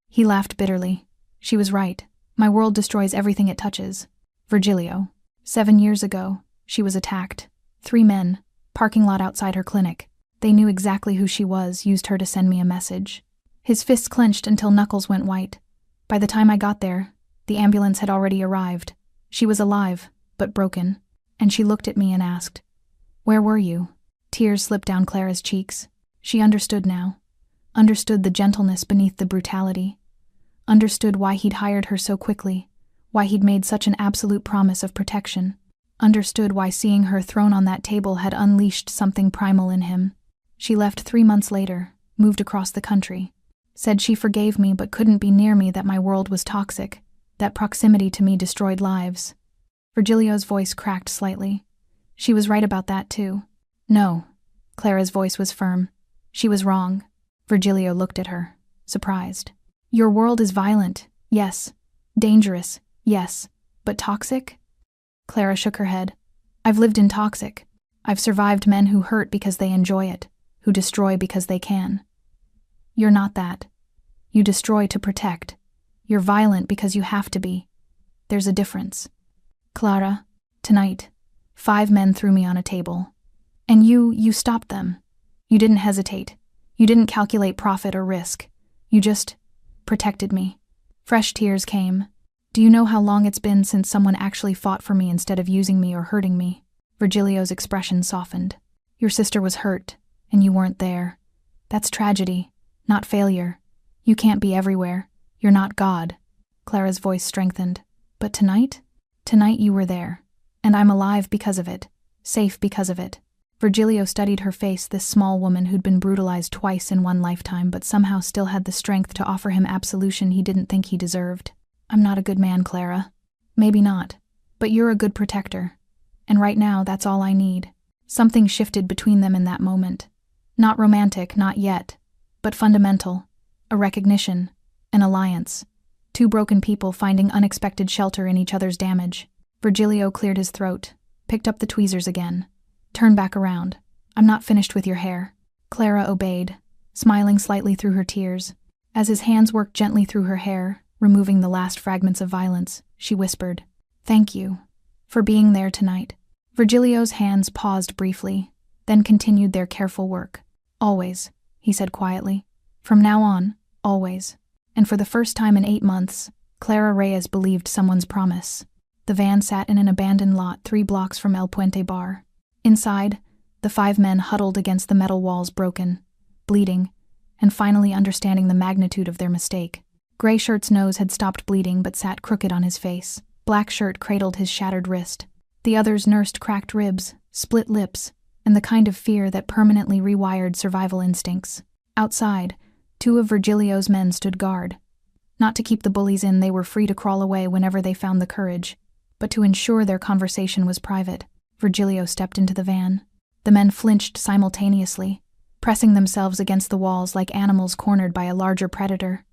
He laughed bitterly. She was right. My world destroys everything it touches. Virgilio. 7 years ago, she was attacked. 3 men, parking lot outside her clinic. They knew exactly who she was, used her to send me a message. His fists clenched until knuckles went white. By the time I got there, the ambulance had already arrived. She was alive, but broken, and she looked at me and asked, "Where were you?" Tears slipped down Clara's cheeks. She understood now. Understood the gentleness beneath the brutality. Understood why he'd hired her so quickly, why he'd made such an absolute promise of protection. Understood why seeing her thrown on that table had unleashed something primal in him. She left 3 months later, moved across the country. Said she forgave me but couldn't be near me, that my world was toxic, that proximity to me destroyed lives. Virgilio's voice cracked slightly. She was right about that too. No. Clara's voice was firm. She was wrong. Virgilio looked at her, surprised. Your world is violent, yes. Dangerous, yes. But toxic? Clara shook her head. I've lived in toxic. I've survived men who hurt because they enjoy it, who destroy because they can. You're not that. You destroy to protect. You're violent because you have to be. There's a difference. Clara, tonight, 5 men threw me on a table. And you stopped them. You didn't hesitate. You didn't calculate profit or risk. You just protected me. Fresh tears came. Do you know how long it's been since someone actually fought for me instead of using me or hurting me? Virgilio's expression softened. Your sister was hurt, and you weren't there. That's tragedy, not failure. You can't be everywhere. You're not God. Clara's voice strengthened. But tonight? Tonight you were there. And I'm alive because of it. Safe because of it. Virgilio studied her face, this small woman who'd been brutalized twice in one lifetime but somehow still had the strength to offer him absolution he didn't think he deserved. I'm not a good man, Clara. Maybe not. But you're a good protector. And right now, that's all I need. Something shifted between them in that moment. Not romantic, not yet. But fundamental. A recognition. An alliance. 2 broken people finding unexpected shelter in each other's damage. Virgilio cleared his throat, picked up the tweezers again. Turn back around. I'm not finished with your hair. Clara obeyed, smiling slightly through her tears. As his hands worked gently through her hair, removing the last fragments of violence, she whispered, "Thank you for being there tonight." Virgilio's hands paused briefly, then continued their careful work. "Always," he said quietly. "From now on, always." And for the first time in 8 months, Clara Reyes believed someone's promise. The van sat in an abandoned lot 3 blocks from El Puente Bar. Inside, the 5 men huddled against the metal walls, broken, bleeding, and finally understanding the magnitude of their mistake. Gray Shirt's nose had stopped bleeding but sat crooked on his face. Black Shirt cradled his shattered wrist. The others nursed cracked ribs, split lips, and the kind of fear that permanently rewired survival instincts. Outside, 2 of Virgilio's men stood guard. Not to keep the bullies in, they were free to crawl away whenever they found the courage, but to ensure their conversation was private. Virgilio stepped into the van. The men flinched simultaneously, pressing themselves against the walls like animals cornered by a larger predator.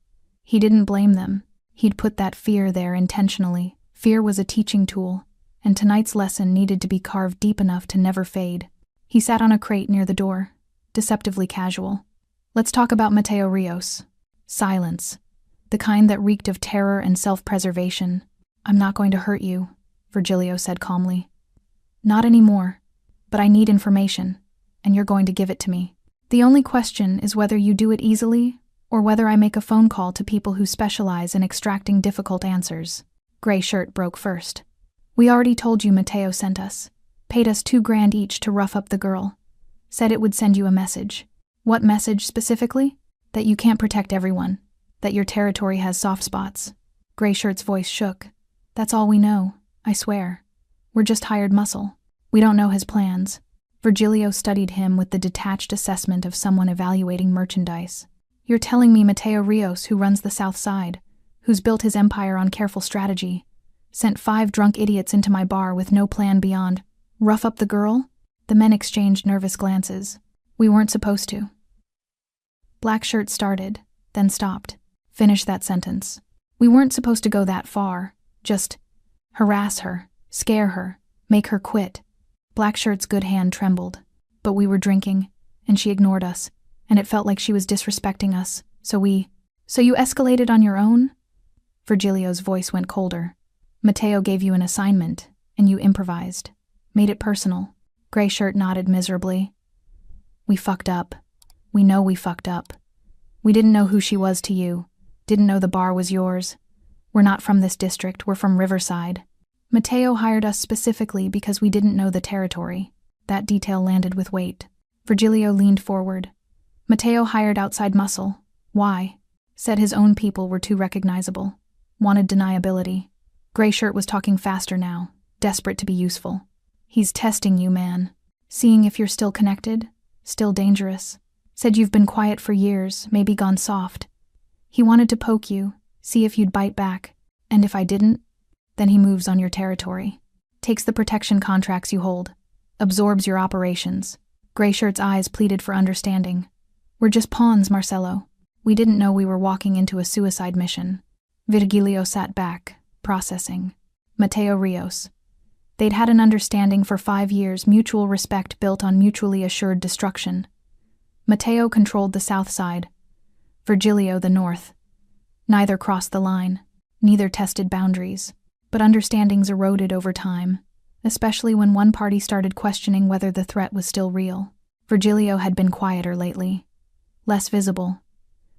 He didn't blame them. He'd put that fear there intentionally. Fear was a teaching tool, and tonight's lesson needed to be carved deep enough to never fade. He sat on a crate near the door, deceptively casual. "Let's talk about Mateo Rios." Silence. The kind that reeked of terror and self-preservation. "I'm not going to hurt you," Virgilio said calmly. "Not anymore. But I need information, and you're going to give it to me. The only question is whether you do it easily or whether I make a phone call to people who specialize in extracting difficult answers." Gray Shirt broke first. "We already told you Mateo sent us. Paid us $2,000 each to rough up the girl. Said it would send you a message. What message specifically? That you can't protect everyone. That your territory has soft spots. Grayshirt's voice shook. That's all we know, I swear. We're just hired muscle. We don't know his plans. Virgilio studied him with the detached assessment of someone evaluating merchandise. You're telling me Mateo Rios, who runs the South Side, who's built his empire on careful strategy, sent 5 drunk idiots into my bar with no plan beyond rough up the girl? The men exchanged nervous glances. We weren't supposed to. Blackshirt started, then stopped. Finish that sentence. We weren't supposed to go that far. Just harass her, scare her, make her quit. Blackshirt's good hand trembled. But we were drinking, and she ignored us, and it felt like she was disrespecting us, so you escalated on your own? Virgilio's voice went colder. Mateo gave you an assignment, and you improvised. Made it personal. Grayshirt nodded miserably. We fucked up. We know we fucked up. We didn't know who she was to you. Didn't know the bar was yours. We're not from this district, we're from Riverside. Mateo hired us specifically because we didn't know the territory. That detail landed with weight. Virgilio leaned forward. Mateo hired outside muscle. Why? Said his own people were too recognizable. Wanted deniability. Grayshirt was talking faster now, desperate to be useful. He's testing you, man. Seeing if you're still connected, still dangerous. Said you've been quiet for years, maybe gone soft. He wanted to poke you, see if you'd bite back. And if I didn't, then he moves on your territory. Takes the protection contracts you hold. Absorbs your operations. Grayshirt's eyes pleaded for understanding. We're just pawns, Marcelo. We didn't know we were walking into a suicide mission. Virgilio sat back, processing. Mateo Rios. They'd had an understanding for 5 years, mutual respect built on mutually assured destruction. Mateo controlled the south side. Virgilio the north. Neither crossed the line. Neither tested boundaries. But understandings eroded over time, especially when one party started questioning whether the threat was still real. Virgilio had been quieter lately. Less visible.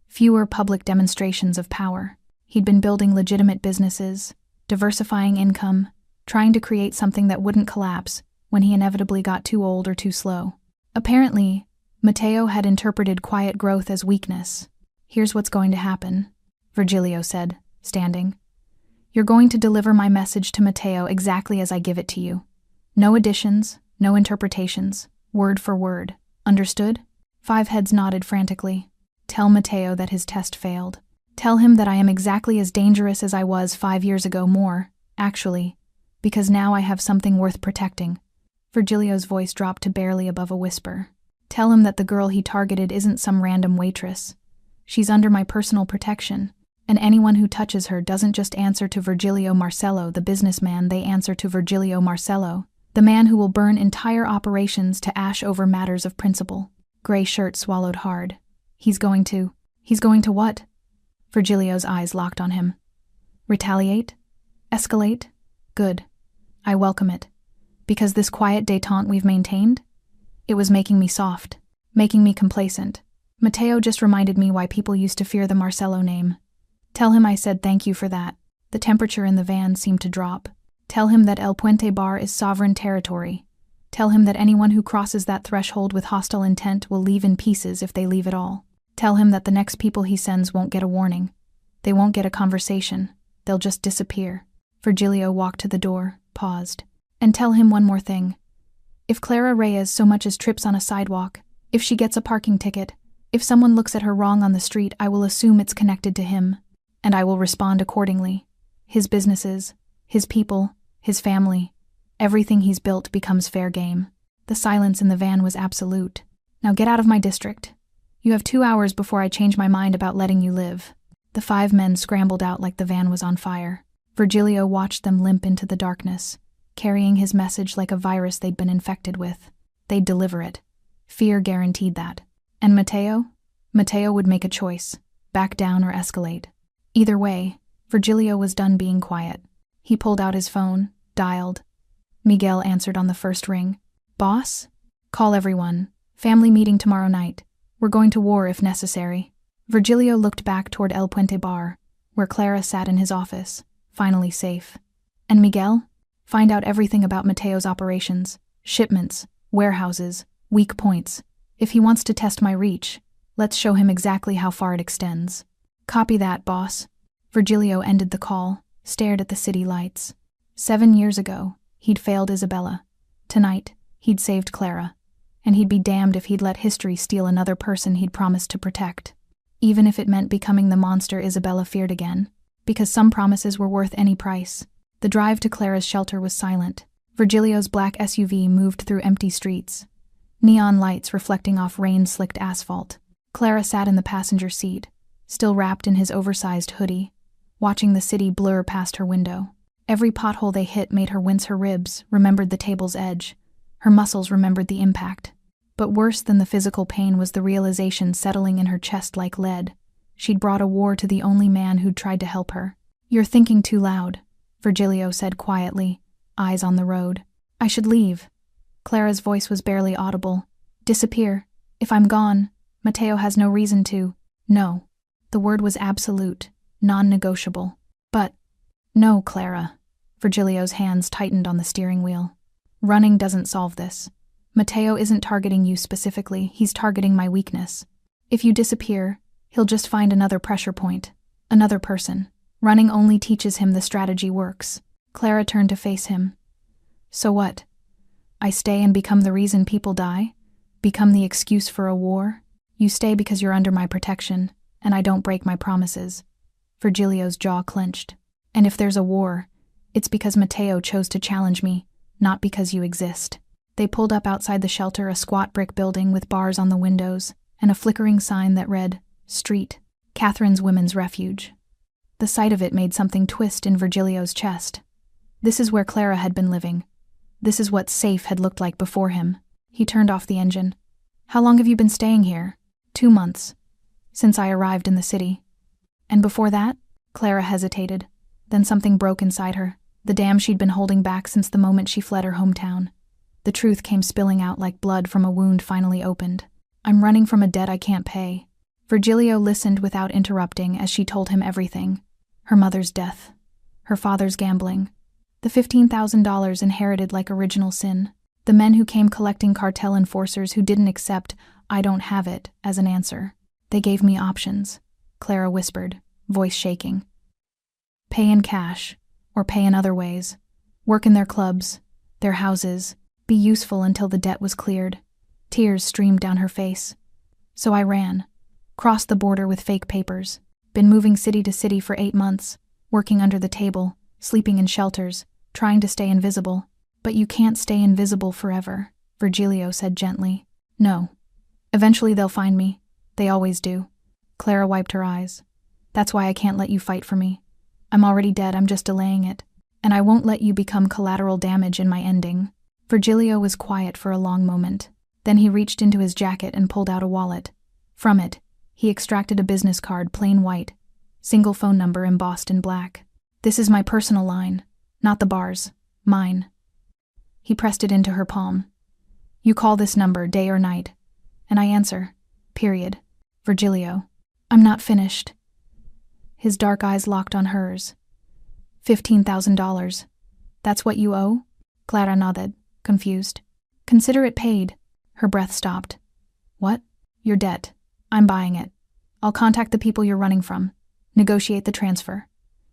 Fewer public demonstrations of power. He'd been building legitimate businesses, diversifying income, trying to create something that wouldn't collapse when he inevitably got too old or too slow. Apparently, Mateo had interpreted quiet growth as weakness. Here's what's going to happen, Virgilio said, standing. You're going to deliver my message to Mateo exactly as I give it to you. No additions, no interpretations, word for word. Understood? 5 heads nodded frantically. Tell Mateo that his test failed. Tell him that I am exactly as dangerous as I was 5 years ago, more, actually, because now I have something worth protecting. Virgilio's voice dropped to barely above a whisper. Tell him that the girl he targeted isn't some random waitress. She's under my personal protection, and anyone who touches her doesn't just answer to Virgilio Marcelo, the businessman, they answer to Virgilio Marcelo, the man who will burn entire operations to ash over matters of principle. Grayshirt swallowed hard. He's going to what? Virgilio's eyes locked on him. Retaliate? Escalate? Good. I welcome it. Because this quiet détente we've maintained? It was making me soft, making me complacent. Mateo just reminded me why people used to fear the Marcelo name. Tell him I said thank you for that. The temperature in the van seemed to drop. Tell him that El Puente Bar is sovereign territory. Tell him that anyone who crosses that threshold with hostile intent will leave in pieces if they leave at all. Tell him that the next people he sends won't get a warning. They won't get a conversation. They'll just disappear. Virgilio walked to the door, paused. And tell him one more thing. If Clara Reyes so much as trips on a sidewalk, if she gets a parking ticket, if someone looks at her wrong on the street, I will assume it's connected to him, and I will respond accordingly. His businesses, his people, his family, everything he's built becomes fair game. The silence in the van was absolute. Now get out of my district. You have 2 hours before I change my mind about letting you live. The 5 men scrambled out like the van was on fire. Virgilio watched them limp into the darkness, carrying his message like a virus they'd been infected with. They'd deliver it. Fear guaranteed that. And Mateo? Mateo would make a choice, back down or escalate. Either way, Virgilio was done being quiet. He pulled out his phone, dialed. Miguel answered on the first ring. Boss? Call everyone. Family meeting tomorrow night. We're going to war if necessary. Virgilio looked back toward El Puente Bar, where Clara sat in his office, finally safe. And Miguel? Find out everything about Mateo's operations, shipments, warehouses, Weak points. If he wants to test my reach, let's show him exactly how far it extends. Copy that, boss. Virgilio ended the call, stared at the city lights. 7 years ago, he'd failed Isabella. Tonight, he'd saved Clara. And he'd be damned if he'd let history steal another person he'd promised to protect. Even if it meant becoming the monster Isabella feared again. Because some promises were worth any price. The drive to Clara's shelter was silent. Virgilio's black SUV moved through empty streets. Neon lights reflecting off rain-slicked asphalt. Clara sat in the passenger seat, still wrapped in his oversized hoodie, watching the city blur past her window. Every pothole they hit made her wince her ribs, remembered the table's edge. Her muscles remembered the impact. But worse than the physical pain was the realization settling in her chest like lead. She'd brought a war to the only man who'd tried to help her. "You're thinking too loud," Virgilio said quietly, eyes on the road. "I should leave." Clara's voice was barely audible. "Disappear. If I'm gone, Matteo has no reason to." "No." The word was absolute, non-negotiable. "But—" "No, Clara." Virgilio's hands tightened on the steering wheel. "Running doesn't solve this. Matteo isn't targeting you specifically, he's targeting my weakness. If you disappear, he'll just find another pressure point. Another person. Running only teaches him the strategy works." Clara turned to face him. "So what? I stay and become the reason people die? Become the excuse for a war? You stay because you're under my protection, and I don't break my promises." Virgilio's jaw clenched. "And if there's a war, it's because Matteo chose to challenge me, not because you exist." They pulled up outside the shelter, a squat brick building with bars on the windows, and a flickering sign that read, "Street, Catherine's Women's Refuge." The sight of it made something twist in Virgilio's chest. This is where Clara had been living. This is what safe had looked like before him. He turned off the engine. "How long have you been staying here?" 2 months. Since I arrived in the city." "And before that?" Clara hesitated. Then something broke inside her, the dam she'd been holding back since the moment she fled her hometown. The truth came spilling out like blood from a wound finally opened. "I'm running from a debt I can't pay." Virgilio listened without interrupting as she told him everything. Her mother's death. Her father's gambling. The $15,000 inherited like original sin. The men who came collecting cartel enforcers who didn't accept "I don't have it" as an answer. "They gave me options," Clara whispered, voice shaking. "Pay in cash, or pay in other ways. Work in their clubs, their houses, be useful until the debt was cleared." Tears streamed down her face. "So I ran. Crossed the border with fake papers. Been moving city to city for 8 months, working under the table, sleeping in shelters, trying to stay invisible. But you can't stay invisible forever," Virgilio said gently. "No. Eventually they'll find me. They always do." Clara wiped her eyes. "That's why I can't let you fight for me. I'm already dead, I'm just delaying it. And I won't let you become collateral damage in my ending." Virgilio was quiet for a long moment. Then he reached into his jacket and pulled out a wallet. From it, he extracted a business card, plain white. Single phone number embossed in black. "This is my personal line. Not the bar's. Mine." He pressed it into her palm. "You call this number day or night. And I answer. Period. Virgilio." "I'm not finished." His dark eyes locked on hers. $15,000. "That's what you owe?" Clara nodded, confused. "Consider it paid." Her breath stopped. "What?" "Your debt. I'm buying it. I'll contact the people you're running from. Negotiate the transfer.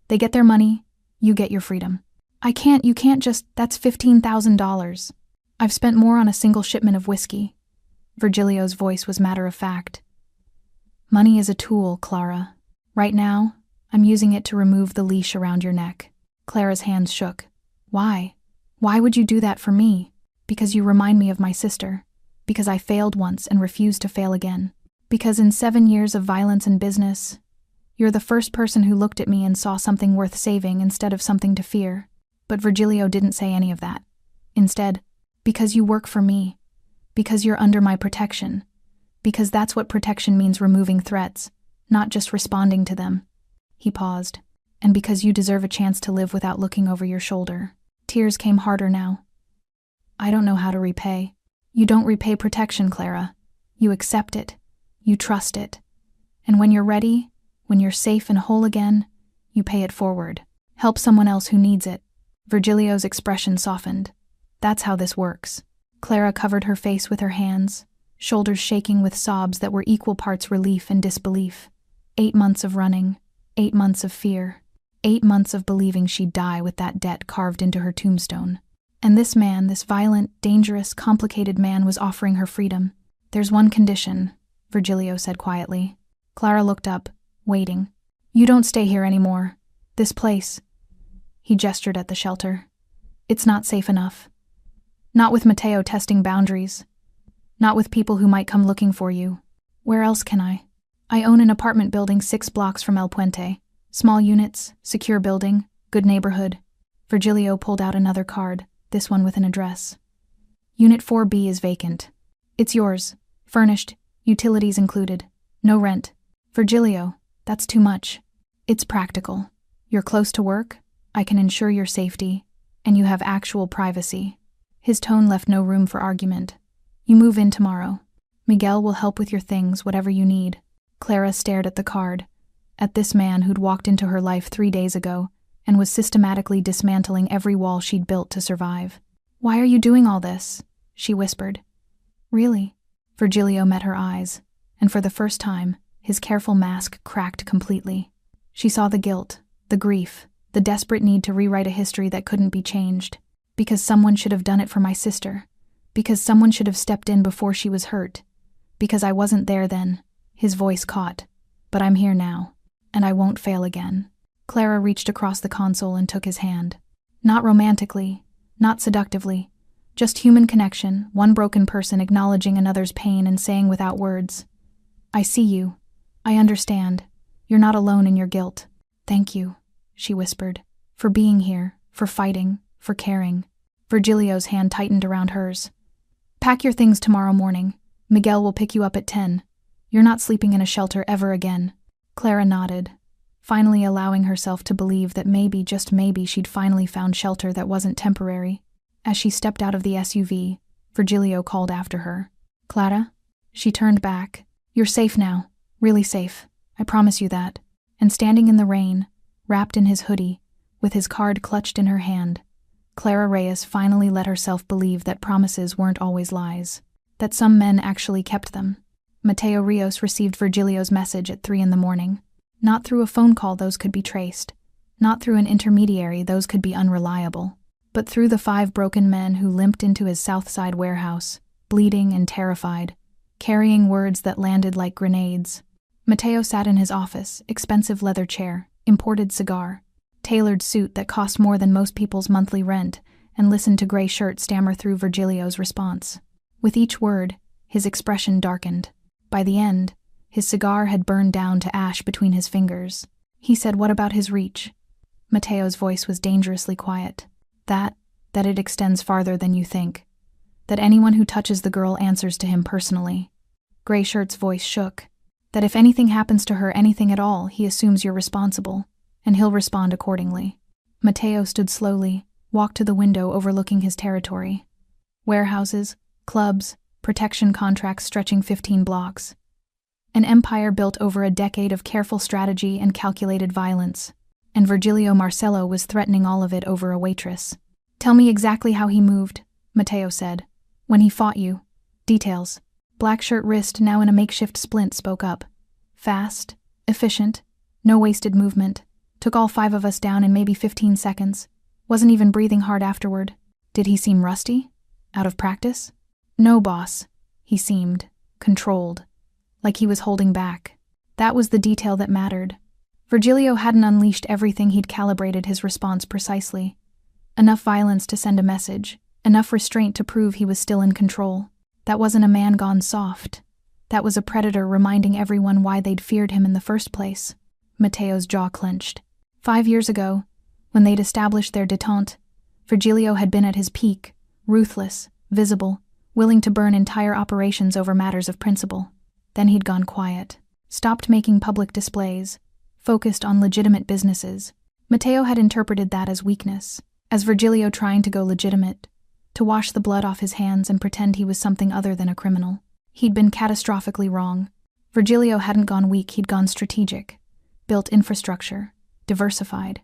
They get their money, you get your freedom." You can't just, that's $15,000. I've spent more on a single shipment of whiskey." Virgilio's voice was matter-of-fact. "Money is a tool, Clara. Right now, I'm using it to remove the leash around your neck." Clara's hands shook. "Why? Why would you do that for me?" "Because you remind me of my sister. Because I failed once and refused to fail again. Because in 7 years of violence and business, you're the first person who looked at me and saw something worth saving instead of something to fear." But Virgilio didn't say any of that. Instead, "Because you work for me. Because you're under my protection. Because that's what protection means, removing threats, not just responding to them." He paused. "And because you deserve a chance to live without looking over your shoulder." Tears came harder now. "I don't know how to repay." "You don't repay protection, Clara. You accept it. You trust it. And when you're ready, when you're safe and whole again, you pay it forward. Help someone else who needs it." Virgilio's expression softened. "That's how this works." Clara covered her face with her hands, shoulders shaking with sobs that were equal parts relief and disbelief. 8 months of running, 8 months of fear, 8 months of believing she'd die with that debt carved into her tombstone. And this man, this violent, dangerous, complicated man, was offering her freedom. "There's one condition," Virgilio said quietly. Clara looked up, waiting. "You don't stay here anymore. This place." He gestured at the shelter. "It's not safe enough. Not with Matteo testing boundaries. Not with people who might come looking for you. Where else can I? I own an apartment building 6 blocks from El Puente. Small units, secure building, good neighborhood." Virgilio pulled out another card, this one with an address. "Unit 4B is vacant. It's yours, furnished, utilities included, no rent." "Virgilio, that's too much." "It's practical. You're close to work, I can ensure your safety, and you have actual privacy." His tone left no room for argument. "You move in tomorrow. Miguel will help with your things, whatever you need." Clara stared at the card, at this man who'd walked into her life 3 days ago and was systematically dismantling every wall she'd built to survive. "Why are you doing all this?" she whispered. "Really?" Virgilio met her eyes, and for the first time, his careful mask cracked completely. She saw the guilt, the grief, the desperate need to rewrite a history that couldn't be changed. "Because someone should have done it for my sister. Because someone should have stepped in before she was hurt. Because I wasn't there then." His voice caught. "But I'm here now, and I won't fail again." Clara reached across the console and took his hand. Not romantically, not seductively, just human connection, one broken person acknowledging another's pain and saying without words, "I see you. I understand. You're not alone in your guilt. Thank you," she whispered, "for being here, for fighting, for caring." Virgilio's hand tightened around hers. "Pack your things tomorrow morning. Miguel will pick you up at 10. You're not sleeping in a shelter ever again." Clara nodded, finally allowing herself to believe that maybe, just maybe, she'd finally found shelter that wasn't temporary. As she stepped out of the SUV, Virgilio called after her. "Clara?" She turned back. "You're safe now. Really safe. I promise you that." And standing in the rain, wrapped in his hoodie, with his card clutched in her hand, Clara Reyes finally let herself believe that promises weren't always lies, that some men actually kept them. Mateo Rios received Virgilio's message at 3 in the morning. Not through a phone call, those could be traced. Not through an intermediary, those could be unreliable. But through the 5 broken men who limped into his Southside warehouse, bleeding and terrified, carrying words that landed like grenades. Mateo sat in his office, expensive leather chair, imported cigar, tailored suit that cost more than most people's monthly rent, and listened to gray shirt stammer through Virgilio's response. With each word, his expression darkened. By the end, his cigar had burned down to ash between his fingers. He said, "What about his reach?" Mateo's voice was dangerously quiet. That it extends farther than you think. That anyone who touches the girl answers to him personally." Gray Shirt's voice shook. "That if anything happens to her, anything at all, he assumes you're responsible, and he'll respond accordingly." Mateo stood slowly, walked to the window overlooking his territory. Warehouses, clubs, protection contracts stretching 15 blocks. An empire built over a decade of careful strategy and calculated violence, and Virgilio Marcelo was threatening all of it over a waitress. "Tell me exactly how he moved," Mateo said. "When he fought you. Details." Black Shirt wrist, now in a makeshift splint, spoke up. "Fast, efficient, no wasted movement. Took all 5 of us down in maybe 15 seconds. Wasn't even breathing hard afterward." "Did he seem rusty? Out of practice?" "No, boss. He seemed controlled. Like he was holding back." That was the detail that mattered. Virgilio hadn't unleashed everything, he'd calibrated his response precisely. Enough violence to send a message, enough restraint to prove he was still in control. That wasn't a man gone soft. That was a predator reminding everyone why they'd feared him in the first place. Mateo's jaw clenched. 5 years ago, when they'd established their détente, Virgilio had been at his peak, ruthless, visible, willing to burn entire operations over matters of principle. Then he'd gone quiet, stopped making public displays, focused on legitimate businesses. Mateo had interpreted that as weakness, as Virgilio trying to go legitimate, to wash the blood off his hands and pretend he was something other than a criminal. He'd been catastrophically wrong. Virgilio hadn't gone weak, he'd gone strategic, built infrastructure, diversified,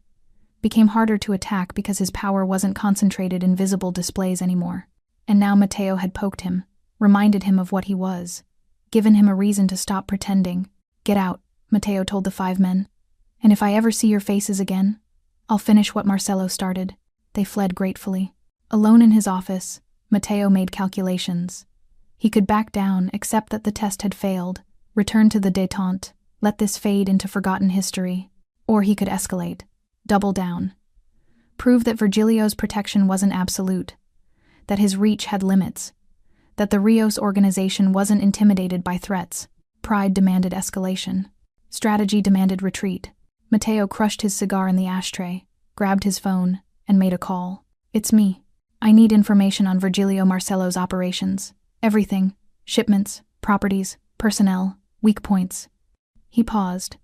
became harder to attack because his power wasn't concentrated in visible displays anymore. And now Matteo had poked him, reminded him of what he was, given him a reason to stop pretending. "Get out," Matteo told the 5 men. "And if I ever see your faces again, I'll finish what Marcello started." They fled gratefully. Alone in his office, Matteo made calculations. He could back down, accept that the test had failed, return to the détente, let this fade into forgotten history. Or he could escalate, double down, prove that Virgilio's protection wasn't absolute, that his reach had limits, that the Rios organization wasn't intimidated by threats. Pride demanded escalation. Strategy demanded retreat. Matteo crushed his cigar in the ashtray, grabbed his phone, and made a call. "It's me. I need information on Virgilio Marcello's operations. Everything. Shipments, properties, personnel, weak points." He paused.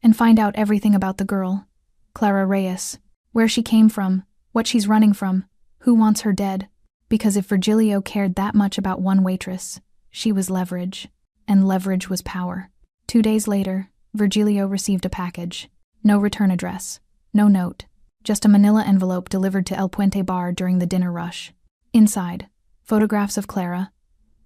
"And find out everything about the girl, Clara Reyes, where she came from, what she's running from, who wants her dead. Because if Virgilio cared that much about one waitress, she was leverage, and leverage was power." 2 days later, Virgilio received a package. No return address, no note, just a manila envelope delivered to El Puente Bar during the dinner rush. Inside, photographs of Clara,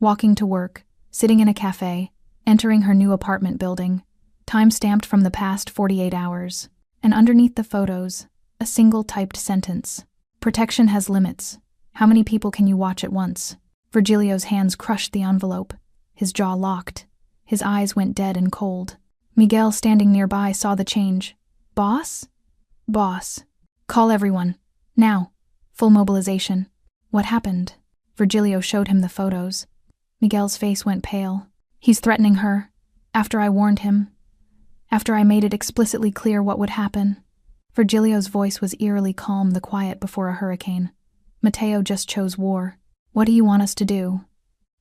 walking to work, sitting in a cafe, entering her new apartment building, time stamped from the past 48 hours. And underneath the photos, a single typed sentence. "Protection has limits. How many people can you watch at once?" Virgilio's hands crushed the envelope. His jaw locked. His eyes went dead and cold. Miguel, standing nearby, saw the change. "Boss? Boss. Call everyone. Now. Full mobilization." "What happened?" Virgilio showed him the photos. Miguel's face went pale. "He's threatening her. After I warned him. After I made it explicitly clear what would happen." Virgilio's voice was eerily calm, the quiet before a hurricane. "Matteo just chose war. What do you want us to do?"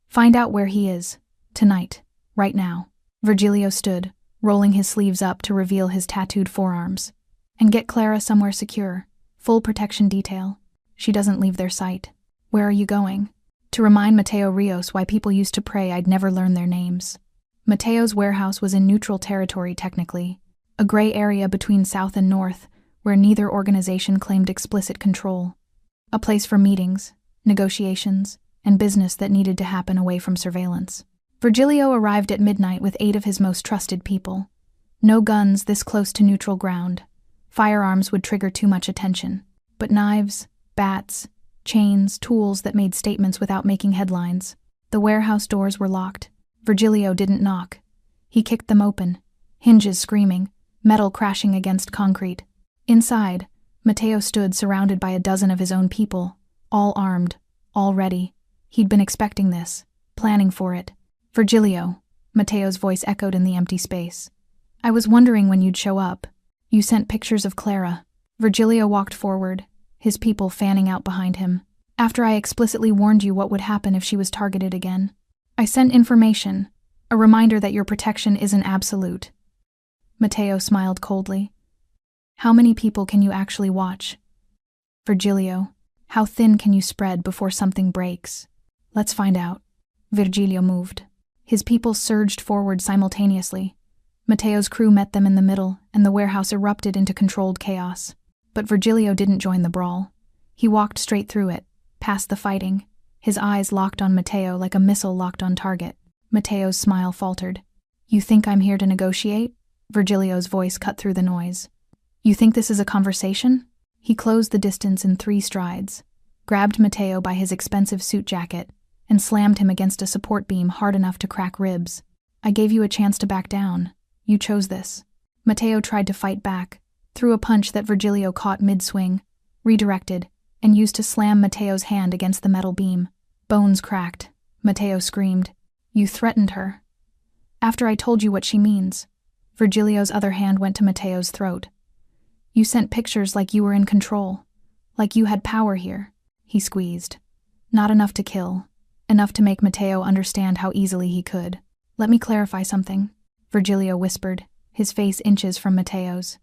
"Find out where he is. Tonight. Right now." Virgilio stood, rolling his sleeves up to reveal his tattooed forearms. "And get Clara somewhere secure. Full protection detail. She doesn't leave their sight." "Where are you going?" "To remind Matteo Rios why people used to pray I'd never learn their names." Matteo's warehouse was in neutral territory technically, a gray area between South and North where neither organization claimed explicit control. A place for meetings, negotiations, and business that needed to happen away from surveillance. Virgilio arrived at midnight with 8 of his most trusted people. No guns this close to neutral ground. Firearms would trigger too much attention. But knives, bats, chains, tools that made statements without making headlines. The warehouse doors were locked. Virgilio didn't knock. He kicked them open, hinges screaming, metal crashing against concrete. Inside, Matteo stood surrounded by a dozen of his own people, all armed, all ready. He'd been expecting this, planning for it. "Virgilio," Matteo's voice echoed in the empty space. "I was wondering when you'd show up. You sent pictures of Clara." Virgilio walked forward, his people fanning out behind him. "After I explicitly warned you what would happen if she was targeted again. I sent information, a reminder that your protection isn't absolute." Matteo smiled coldly. "How many people can you actually watch?" "Virgilio, how thin can you spread before something breaks?" "Let's find out." Virgilio moved. His people surged forward simultaneously. Matteo's crew met them in the middle, and the warehouse erupted into controlled chaos. But Virgilio didn't join the brawl. He walked straight through it, past the fighting, his eyes locked on Matteo like a missile locked on target. Matteo's smile faltered. "You think I'm here to negotiate?" Virgilio's voice cut through the noise. "You think this is a conversation?" He closed the distance in 3 strides, grabbed Matteo by his expensive suit jacket, and slammed him against a support beam hard enough to crack ribs. "I gave you a chance to back down. You chose this." Matteo tried to fight back, threw a punch that Virgilio caught mid-swing, redirected, and used to slam Matteo's hand against the metal beam. Bones cracked. Matteo screamed. "You threatened her." "After I told you what she means." Virgilio's other hand went to Matteo's throat. "You sent pictures like you were in control, like you had power here." He squeezed. Not enough to kill, enough to make Matteo understand how easily he could. "Let me clarify something," Virgilio whispered, his face inches from Matteo's.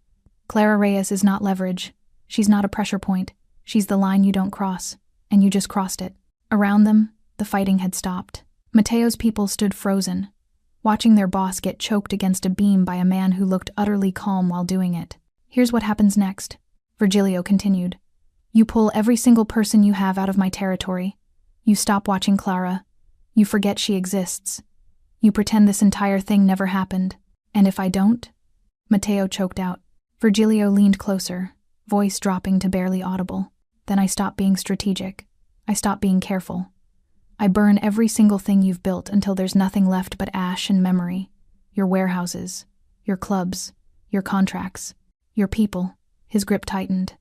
"Clara Reyes is not leverage. She's not a pressure point. She's the line you don't cross, and you just crossed it." Around them, the fighting had stopped. Matteo's people stood frozen, watching their boss get choked against a beam by a man who looked utterly calm while doing it. "Here's what happens next," Virgilio continued. "You pull every single person you have out of my territory, You stop watching Clara. You forget she exists. You pretend this entire thing never happened. And if I don't? Matteo choked out. Virgilio leaned closer, voice dropping to barely audible. Then I stop being strategic. I stop being careful. I burn every single thing you've built until there's nothing left but ash and memory. Your warehouses, your clubs, your contracts, your people. His grip tightened.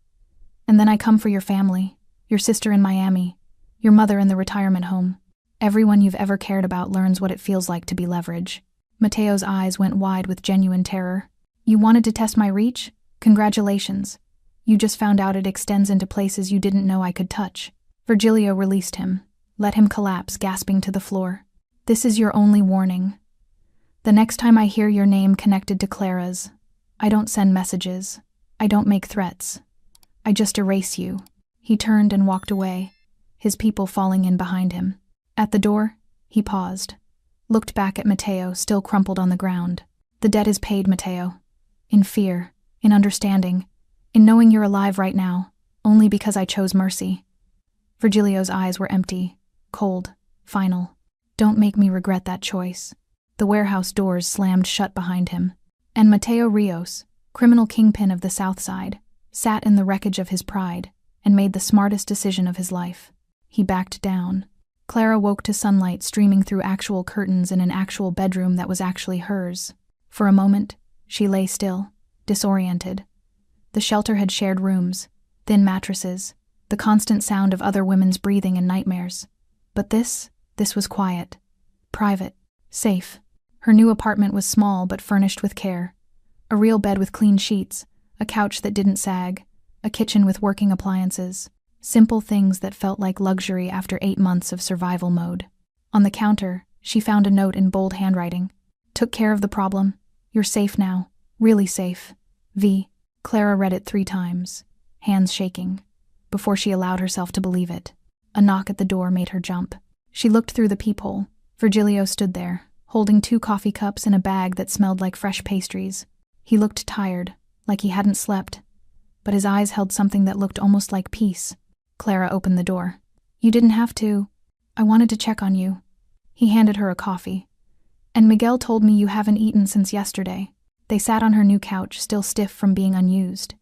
And then I come for your family, your sister in Miami, your mother in the retirement home. Everyone you've ever cared about learns what it feels like to be leverage. Matteo's eyes went wide with genuine terror. You wanted to test my reach? Congratulations. You just found out it extends into places you didn't know I could touch. Virgilio released him, let him collapse, gasping to the floor. This is your only warning. The next time I hear your name connected to Clara's, I don't send messages. I don't make threats. I just erase you. He turned and walked away, his people falling in behind him. At the door, he paused, looked back at Matteo, still crumpled on the ground. The debt is paid, Matteo. In fear, in understanding, in knowing you're alive right now, only because I chose mercy. Virgilio's eyes were empty, cold, final. Don't make me regret that choice. The warehouse doors slammed shut behind him, and Matteo Rios, criminal kingpin of the South Side, sat in the wreckage of his pride and made the smartest decision of his life. He backed down. Clara woke to sunlight streaming through actual curtains in an actual bedroom that was actually hers. For a moment, she lay still, disoriented. The shelter had shared rooms, thin mattresses, the constant sound of other women's breathing and nightmares. But this was quiet, private, safe. Her new apartment was small but furnished with care. A real bed with clean sheets, a couch that didn't sag, a kitchen with working appliances. Simple things that felt like luxury after 8 months of survival mode. On the counter, she found a note in bold handwriting. Took care of the problem. You're safe now. Really safe. V. Clara read it 3 times, hands shaking, before she allowed herself to believe it. A knock at the door made her jump. She looked through the peephole. Virgilio stood there, holding 2 coffee cups and a bag that smelled like fresh pastries. He looked tired, like he hadn't slept, but his eyes held something that looked almost like peace. Clara opened the door. You didn't have to. I wanted to check on you. He handed her a coffee. And Miguel told me you haven't eaten since yesterday. They sat on her new couch, still stiff from being unused.